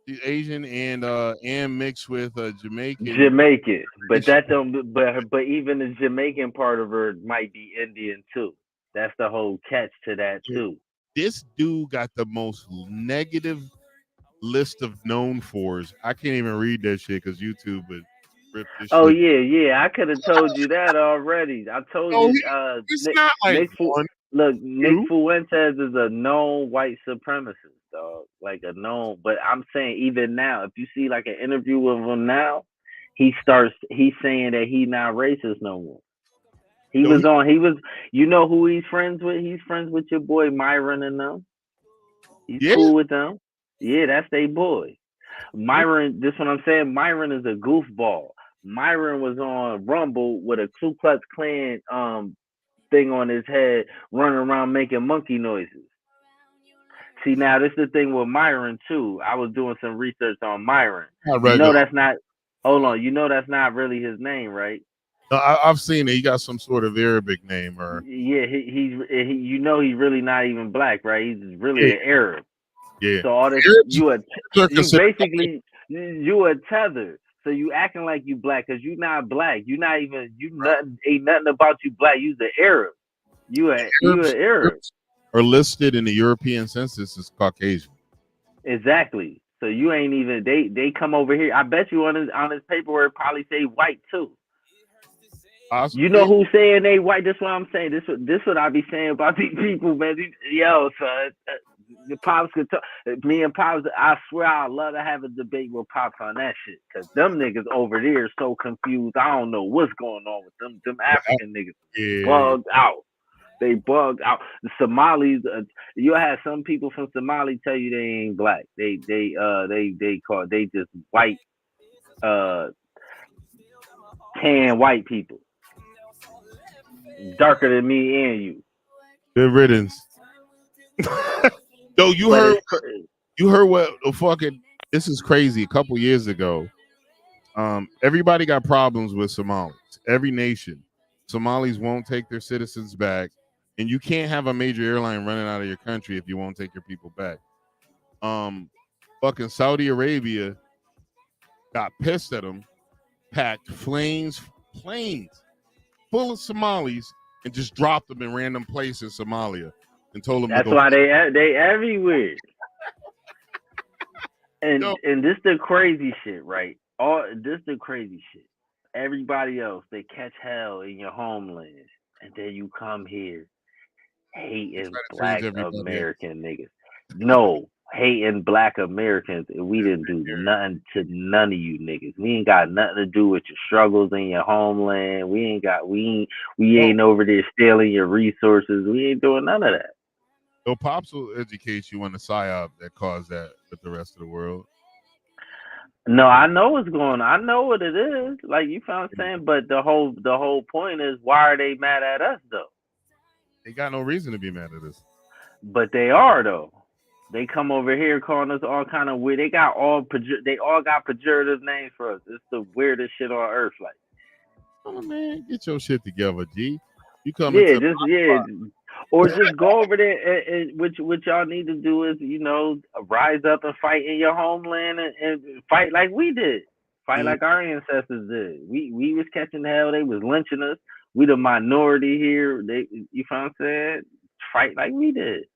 She's Asian and mixed with Jamaican. Jamaican, but that don't. But even the Jamaican part of her might be Indian too. That's the whole catch to that too. This dude got the most negative list of known fors. I can't even read that shit because YouTube would rip this Oh shit. yeah. I could have told you that already. I told No, you. it's not like Nick Fuentes is a known white supremacist, dog. Like a known. But I'm saying even now, if you see like an interview with him now, he's saying that he's not racist no more. He was. You know who he's friends with? He's friends with your boy Myron and them. He's cool with them. Yeah, that's their boy. Myron, this what I'm saying. Myron is a goofball. Myron was on Rumble with a Ku Klux Klan thing on his head, running around making monkey noises. See, now this is the thing with Myron too. I was doing some research on Myron. That's not. Hold on, that's not really his name, right? No, I've seen it. He got some sort of Arabic name, or he's he's really not even black, right? He's really an Arab. Yeah. So all this you a tether. So you acting like you black because you not black. You not even ain't nothing about you black. You's an Arab. You an Arab. Are listed in the European census as Caucasian. Exactly. So you ain't even they come over here. I bet you on his paperwork probably say white too. Awesome. You know who's saying they white? That's what I'm saying. This what I be saying about these people, man. Yo, son. The Pops could talk. Me and Pops, I swear I'd love to have a debate with Pops on that shit. Cause them niggas over there are so confused. I don't know what's going on with them. Them African niggas bugged out. They bugged out. The Somalis, you'll have some people from Somalia tell you they ain't black. They just white, tan white people. Darker than me and you. Good riddance. Yo, you heard what the fucking, this is crazy. A couple years ago, everybody got problems with Somalis. Every nation. Somalis won't take their citizens back, and you can't have a major airline running out of your country if you won't take your people back. Fucking Saudi Arabia got pissed at them, packed planes full of Somalis, and just dropped them in random places in Somalia. And told them that's why they everywhere. And this the crazy shit, right? This the crazy shit. Everybody else, they catch hell in your homeland, and then you come here hating black American niggas. No, hating black Americans, and we didn't do nothing to none of you niggas. We ain't got nothing to do with your struggles in your homeland. We ain't over there stealing your resources. We ain't doing none of that. So Pops will educate you on the psyop that caused that with the rest of the world. No, I know what's going on. I know what it is. Like, you found saying, but the whole point is, why are they mad at us though? They got no reason to be mad at us. But they are though. They come over here calling us all kind of weird. They all got pejorative names for us. It's the weirdest shit on earth. Like, oh man, get your shit together, G. You come or just go over there and what y'all need to do is, rise up and fight in your homeland and fight like we did. Fight like our ancestors did. We was catching hell, they was lynching us. We the minority here. You know what I'm saying? Fight like we did.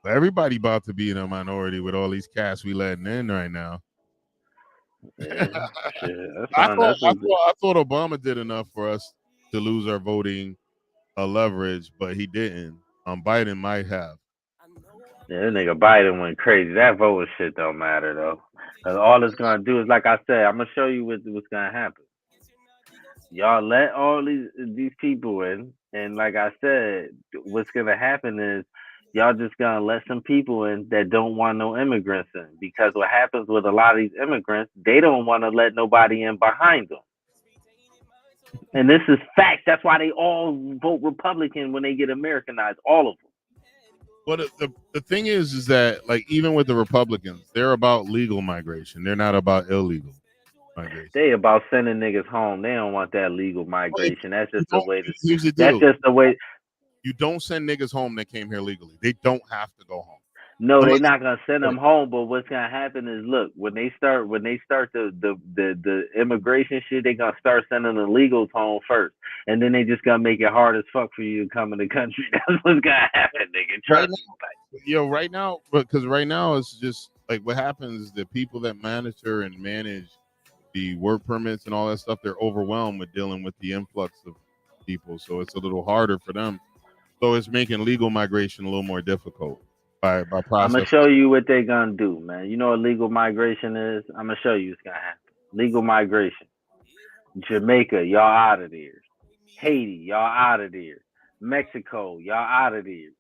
Everybody about to be in a minority with all these cats we letting in right now. Yeah, I thought Obama did enough for us to lose our voting leverage, but he didn't. Biden might have. Yeah, that nigga Biden went crazy. That vote shit don't matter though, because all it's gonna do is, like I said, I'm gonna show you what's gonna happen. Y'all let all these people in, and like I said, what's gonna happen is y'all just gonna let some people in that don't want no immigrants in, because what happens with a lot of these immigrants, they don't want to let nobody in behind them. And this is fact. That's why they all vote Republican when they get Americanized, all of them. But the thing is that, like, even with the Republicans, they're about legal migration. They're not about illegal. migration. They about sending niggas home. They don't want that legal migration. That's just the way. Here's the That's deal. just the way. You don't send niggas home that came here legally. They don't have to go home. No, they're Unless- not gonna send them home. But what's gonna happen is, look, when they start the immigration shit, they gonna start sending the illegals home first, and then they just gonna make it hard as fuck for you to come in the country. That's what's gonna happen, nigga. Trust me. Yo, right now, because right now it's just like what happens is the people that monitor and manage the work permits and all that stuff, they're overwhelmed with dealing with the influx of people, so it's a little harder for them. So it's making legal migration a little more difficult by process. I'm gonna show you what they're gonna do, man. You know what legal migration is? I'm gonna show you what's gonna happen. Legal migration. Jamaica, y'all out of there. Haiti, y'all out of there. Mexico, y'all out of there.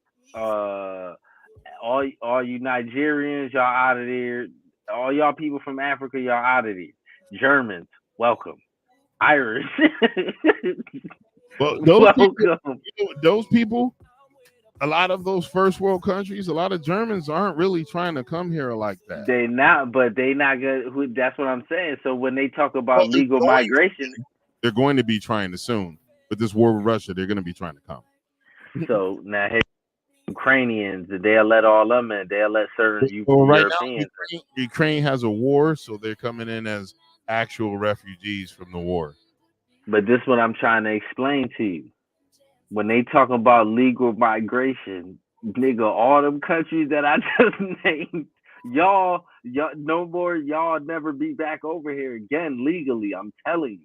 All you Nigerians, y'all out of there. All y'all people from Africa, y'all out of there. Germans, welcome. Irish, Well, welcome. those people, a lot of those first world countries, a lot of Germans aren't really trying to come here like that. They not good. That's what I'm saying. So when they talk about legal migration, they're going to be trying to soon. With this war with Russia, they're going to be trying to come. So now, hey, Ukrainians, they'll let all them in. They'll let certain Right Europeans. now, Ukraine has a war, so they're coming in as actual refugees from the war. But this is what I'm trying to explain to you. When they talk about legal migration, nigga, all them countries that I just named, y'all no more. Y'all never be back over here again legally. I'm telling you.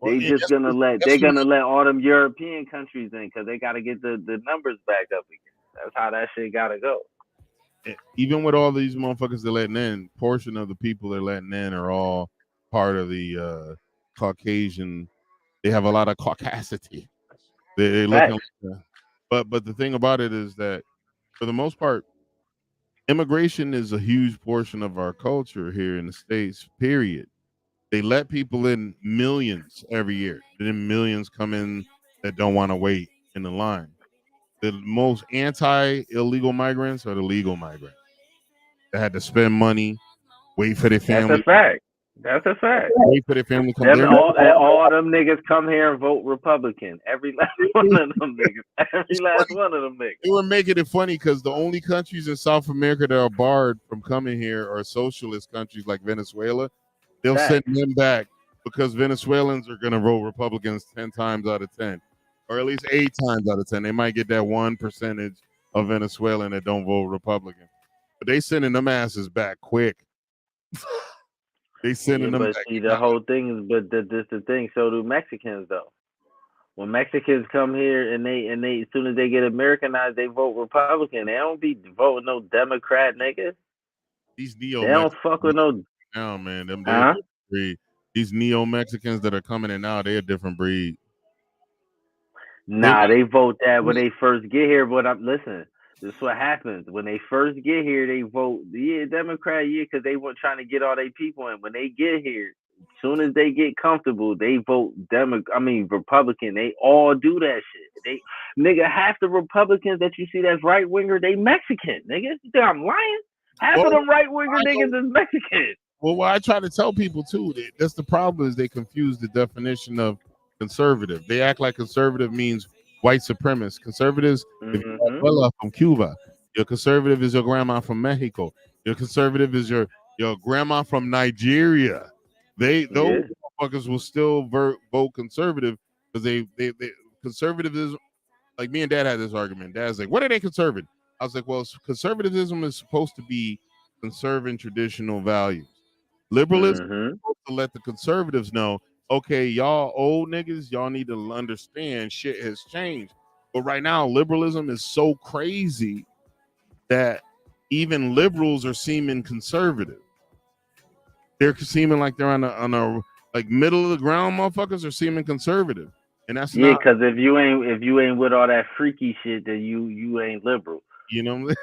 They're gonna let all them European countries in because they gotta get the numbers back up again. That's how that shit gotta go. Even with all these motherfuckers they're letting in, portion of the people they're letting in are all part of the Caucasian. They have a lot of caucasity. They're looking like but the thing about it is that for the most part, immigration is a huge portion of our culture here in the States, period. They let people in millions every year. Then millions come in that don't want to wait in the line. The most anti-illegal migrants are the legal migrants. They had to spend money, wait for their family. That's a fact. Wait for their family to come. All them niggas come here and vote Republican. Every last one of them niggas. Every last one of them niggas. They were making it funny because the only countries in South America that are barred from coming here are socialist countries like Venezuela. They'll send them back because Venezuelans are going to vote Republicans 10 times out of 10, or at least 8 times out of 10. They might get that 1% of Venezuelan that don't vote Republican, but they sending them asses back quick. They sending them back. See, the whole thing is, but this the thing. So do Mexicans though. When Mexicans come here and they as soon as they get Americanized, they vote Republican. They don't be voting no Democrat niggas. These they don't fuck with no. Now, man, these neo-Mexicans that are coming in now, they're a different breed. Nah, they vote that when they first get here. But listen, this is what happens. When they first get here, they vote, Democrat, because they weren't trying to get all their people in. When they get here, as soon as they get comfortable, they vote Republican. They all do that shit. Nigga, half the Republicans that you see that's right-winger, they Mexican, nigga. You think I'm lying? Half of them right-winger niggas is Mexican. Well, what I try to tell people too, that's the problem, is they confuse the definition of conservative. They act like conservative means white supremacist. Conservatives, if you're Abuela from Cuba, your conservative is your grandma from Mexico. Your conservative is your grandma from Nigeria. Those motherfuckers will still vote conservative because they conservatism. Like me and Dad had this argument. Dad's like, "What are they conservative?" I was like, "Well, conservatism is supposed to be conserving traditional values. Liberalism is supposed to let the conservatives know, okay, y'all old niggas, y'all need to understand shit has changed. But right now, liberalism is so crazy that even liberals are seeming conservative. They're seeming like they're on a like middle of the ground. Motherfuckers are seeming conservative, and that's not because if you ain't with all that freaky shit, then you ain't liberal. You know,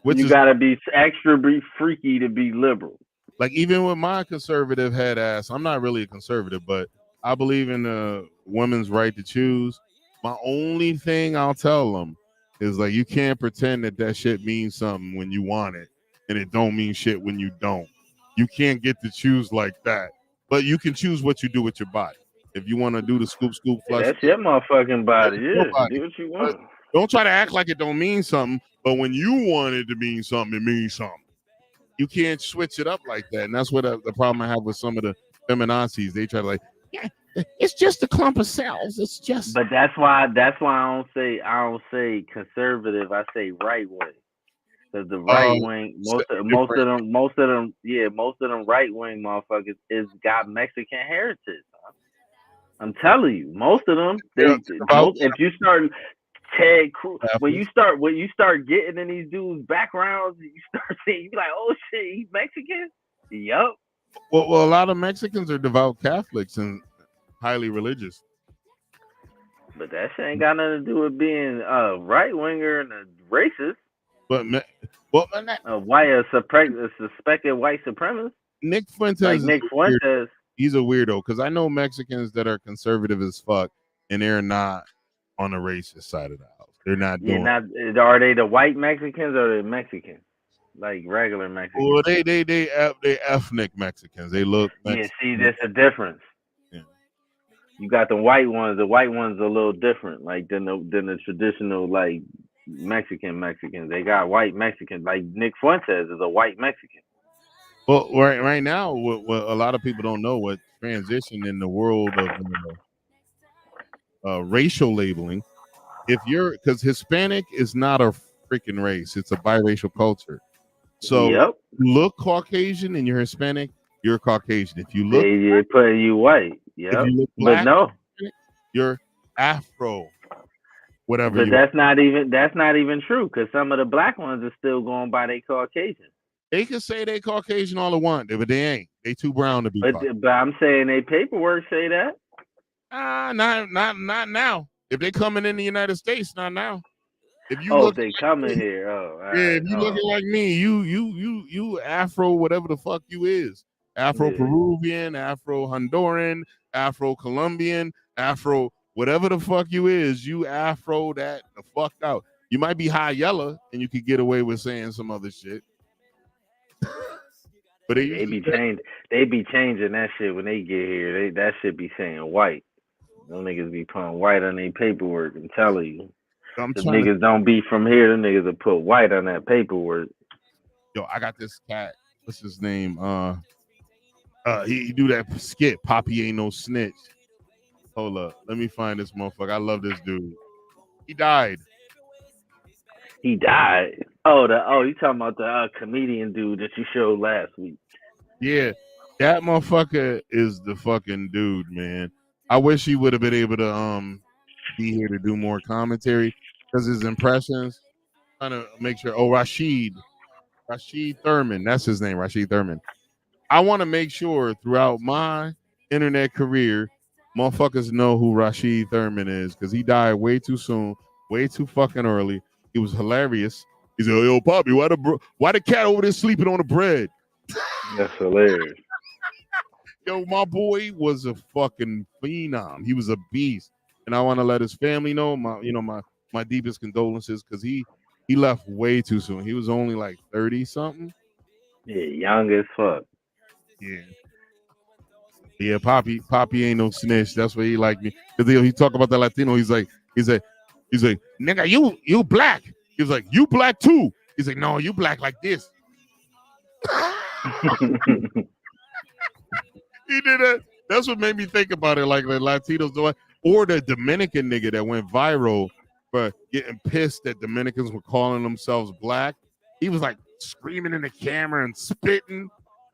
you gotta be extra freaky to be liberal. Like even with my conservative head ass, I'm not really a conservative, but I believe in the women's right to choose. My only thing I'll tell them is like, you can't pretend that shit means something when you want it, and it don't mean shit when you don't. You can't get to choose like that. but you can choose what you do with your body. If you want to do the scoop, flush, That's your motherfucking body. that's your Yeah, body. do what you But want. don't try to act like it don't mean something. But when you want it to mean something, it means something. You can't switch it up like that, and that's what the problem I have with some of the feminazis. They try to like, yeah, it's just a clump of cells. It's just. But that's why I don't say conservative. I say right wing. Because the right wing, most of them right wing motherfuckers is got Mexican heritage. Huh? I'm telling you, most of them. If you start Ted Cruz, when you start getting in these dudes' backgrounds, you start seeing, you be like, oh shit, he's Mexican. Yup. Well, a lot of Mexicans are devout Catholics and highly religious. But that shit ain't got nothing to do with being a right winger and a racist. But a suspected white supremacist. Nick Fuentes, he's a weirdo because I know Mexicans that are conservative as fuck and they're not on the racist side of the house. They're not doing. Are they the white Mexicans or the Mexicans? Like regular Mexicans? Well, they ethnic Mexicans. They look. Mexican. Yeah, see, there's a difference. Yeah. You got the white ones. The white ones are a little different, like than the traditional like Mexicans. They got white Mexicans. Like Nick Fuentes is a white Mexican. Well, right now, what a lot of people don't know, what transition in the world of racial labeling. Because Hispanic is not a freaking race; it's a biracial culture. So look Caucasian and you're Hispanic, you're Caucasian. If you look, they put you white. Yeah, if you look black, but no, you're Afro. Whatever. But that's not even true because some of the black ones are still going by they Caucasian. They can say they Caucasian all they want, but they ain't. They too brown to be. But I'm saying they paperwork say that. Not now. If they coming in the United States, not now. If you look, they coming here. If you looking like me, you Afro, whatever the fuck you is. Afro Peruvian, Afro Honduran, Afro Colombian, Afro whatever the fuck you is, you Afro that the fuck out. You might be high yellow and you could get away with saying some other shit. But they be changing that shit when they get here. That shit be saying white. Them niggas be putting white on their paperwork. I'm telling you. The niggas don't be from here. The niggas will put white on that paperwork. Yo, I got this cat. What's his name? He do that skit. Poppy ain't no snitch. Hold up. Let me find this motherfucker. I love this dude. He died. He died. Oh, you talking about the comedian dude that you showed last week? Yeah, that motherfucker is the fucking dude, man. I wish he would have been able to be here to do more commentary because his impressions trying to make sure. Oh, Rashid Thurman, that's his name, Rashid Thurman. I want to make sure throughout my internet career, motherfuckers know who Rashid Thurman is because he died way too soon, way too fucking early. He was hilarious. He's like, yo, Poppy, why the cat over there sleeping on the bread? That's hilarious. Yo, my boy was a fucking phenom. He was a beast. And I want to let his family know my deepest condolences because he left way too soon. He was only like 30 something. Yeah, young as fuck. Yeah, Poppy ain't no snitch. That's why he like me. Cause he talk about the Latino. He's like, nigga, you black. He was like, you black too. He's like, no, you black like this. He did that. That's what made me think about it. Like the Latinos do it, or the Dominican nigga that went viral for getting pissed that Dominicans were calling themselves black. He was like screaming in the camera and spitting.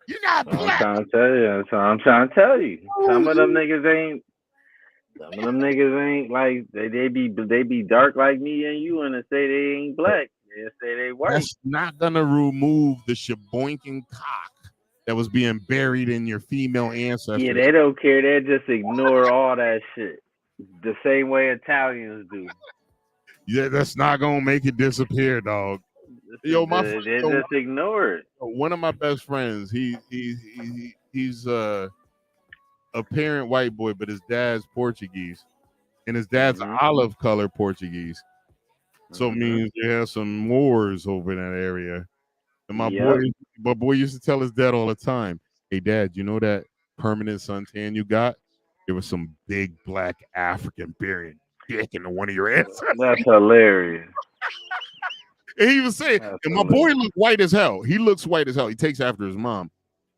You're not black. I'm trying to tell you. Some of them niggas ain't like they be dark like me and you and they say they ain't black. They say they white. That's not gonna remove the shaboinking cock that was being buried in your female ancestors. Yeah, they don't care. They just ignore all that shit. The same way Italians do. Yeah, that's not gonna make it disappear, dog. Yo, they just ignore it. One of my best friends, he's a parent white boy, but his dad's Portuguese, and his dad's olive color Portuguese. So it means you have some Moors over in that area. And my boy used to tell his dad all the time, "Hey, Dad, you know that permanent suntan you got, there was some big black African beard dick into one of your ass. That's hilarious. And he was saying, That's and my boy looked white as hell. He looks white as hell. He takes after his mom.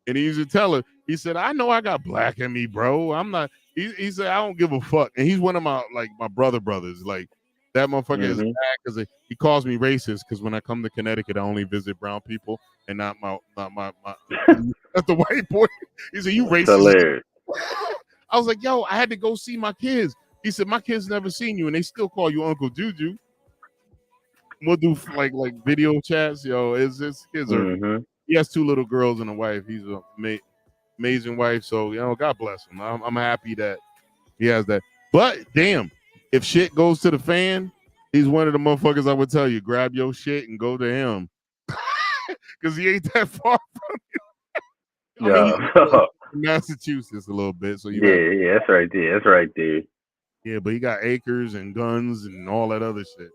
And he used to tell her, he said, I know I got black in me, bro. I'm not, he said, I don't give a fuck. And he's one of my brothers. Like, that motherfucker is bad because he calls me racist because when I come to Connecticut, I only visit brown people and not my that's the white boy. He said, you racist. Hilarious. I was like, yo, I had to go see my kids. He said, my kids never seen you and they still call you Uncle Juju. We'll do like video chats, yo. His kids are. He has 2 little girls and a wife. He's an amazing wife. So God bless him. I'm happy that he has that. But damn, if shit goes to the fan, he's one of the motherfuckers I would tell you grab your shit and go to him because he ain't that far from you. Yeah, Massachusetts a little bit. So yeah, that's right there. That's right there. Yeah, but he got acres and guns and all that other shit.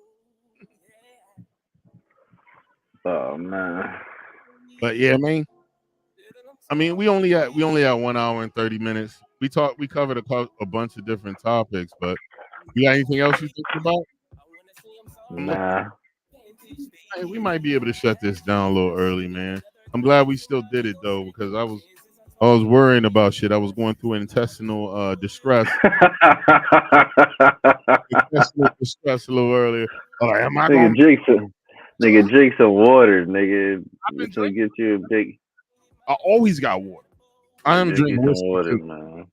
Oh man. But yeah, man. I mean, we only had 1 hour and 30 minutes. We covered a bunch of different topics, but you got anything else you think about? Nah. Hey, we might be able to shut this down a little early, man. I'm glad we still did it though, because I was worrying about shit. I was going through intestinal distress. Intestinal distress a little earlier. Like, am I going? Drink some water, nigga. So get you a big. I always got water. I am drinking some water, man.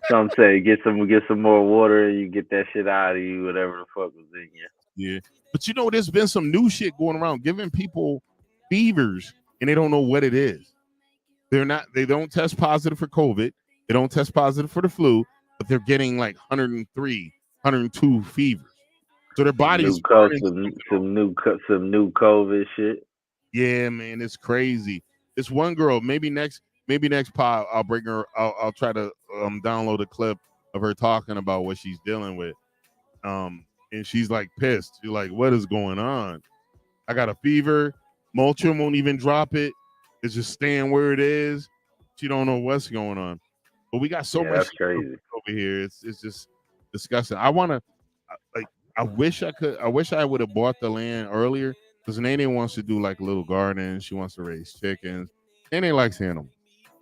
So I'm saying, get some more water, and you get that shit out of you, whatever the fuck was in you. Yeah, but there's been some new shit going around, giving people fevers, and they don't know what it is. They don't test positive for COVID. They don't test positive for the flu, but they're getting like 103, 102 fevers. So their body's some new COVID shit. Yeah, man, it's crazy. This one girl, maybe next pod, I'll bring her. I'll try to download a clip of her talking about what she's dealing with. And she's like pissed. She's like, "What is going on? I got a fever. Motrin won't even drop it. It's just staying where it is. She don't know what's going on." But we got so much crazy over here. It's just disgusting. I wish I would have bought the land earlier because Nene wants to do like a little garden. She wants to raise chickens. Nene likes animals.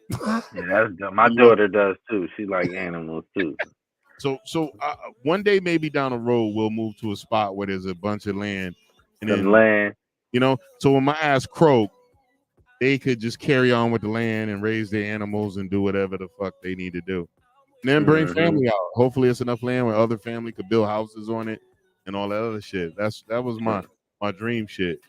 Yeah, that's dumb. My daughter does too. She likes animals too. So one day maybe down the road we'll move to a spot where there's a bunch of land. And then, land. So when my ass croak, they could just carry on with the land and raise their animals and do whatever the fuck they need to do. And then bring family out. Hopefully it's enough land where other family could build houses on it and all that other shit. That was my dream shit.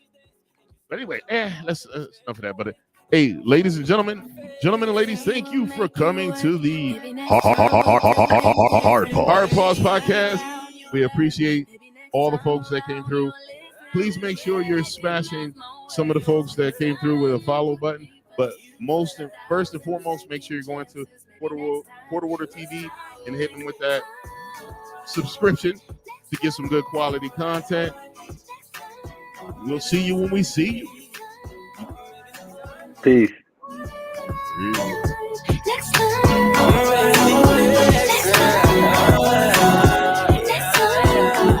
But anyway, let's enough of that. But hey, ladies and gentlemen and ladies, thank you for coming to the Hard Pause podcast. We appreciate all the folks that came through. Please make sure you're smashing some of the folks that came through with a follow button. But first and foremost, make sure you're going to Quarter Water TV and hitting with that subscription to get some good quality content. We'll see you when we see you. Peace.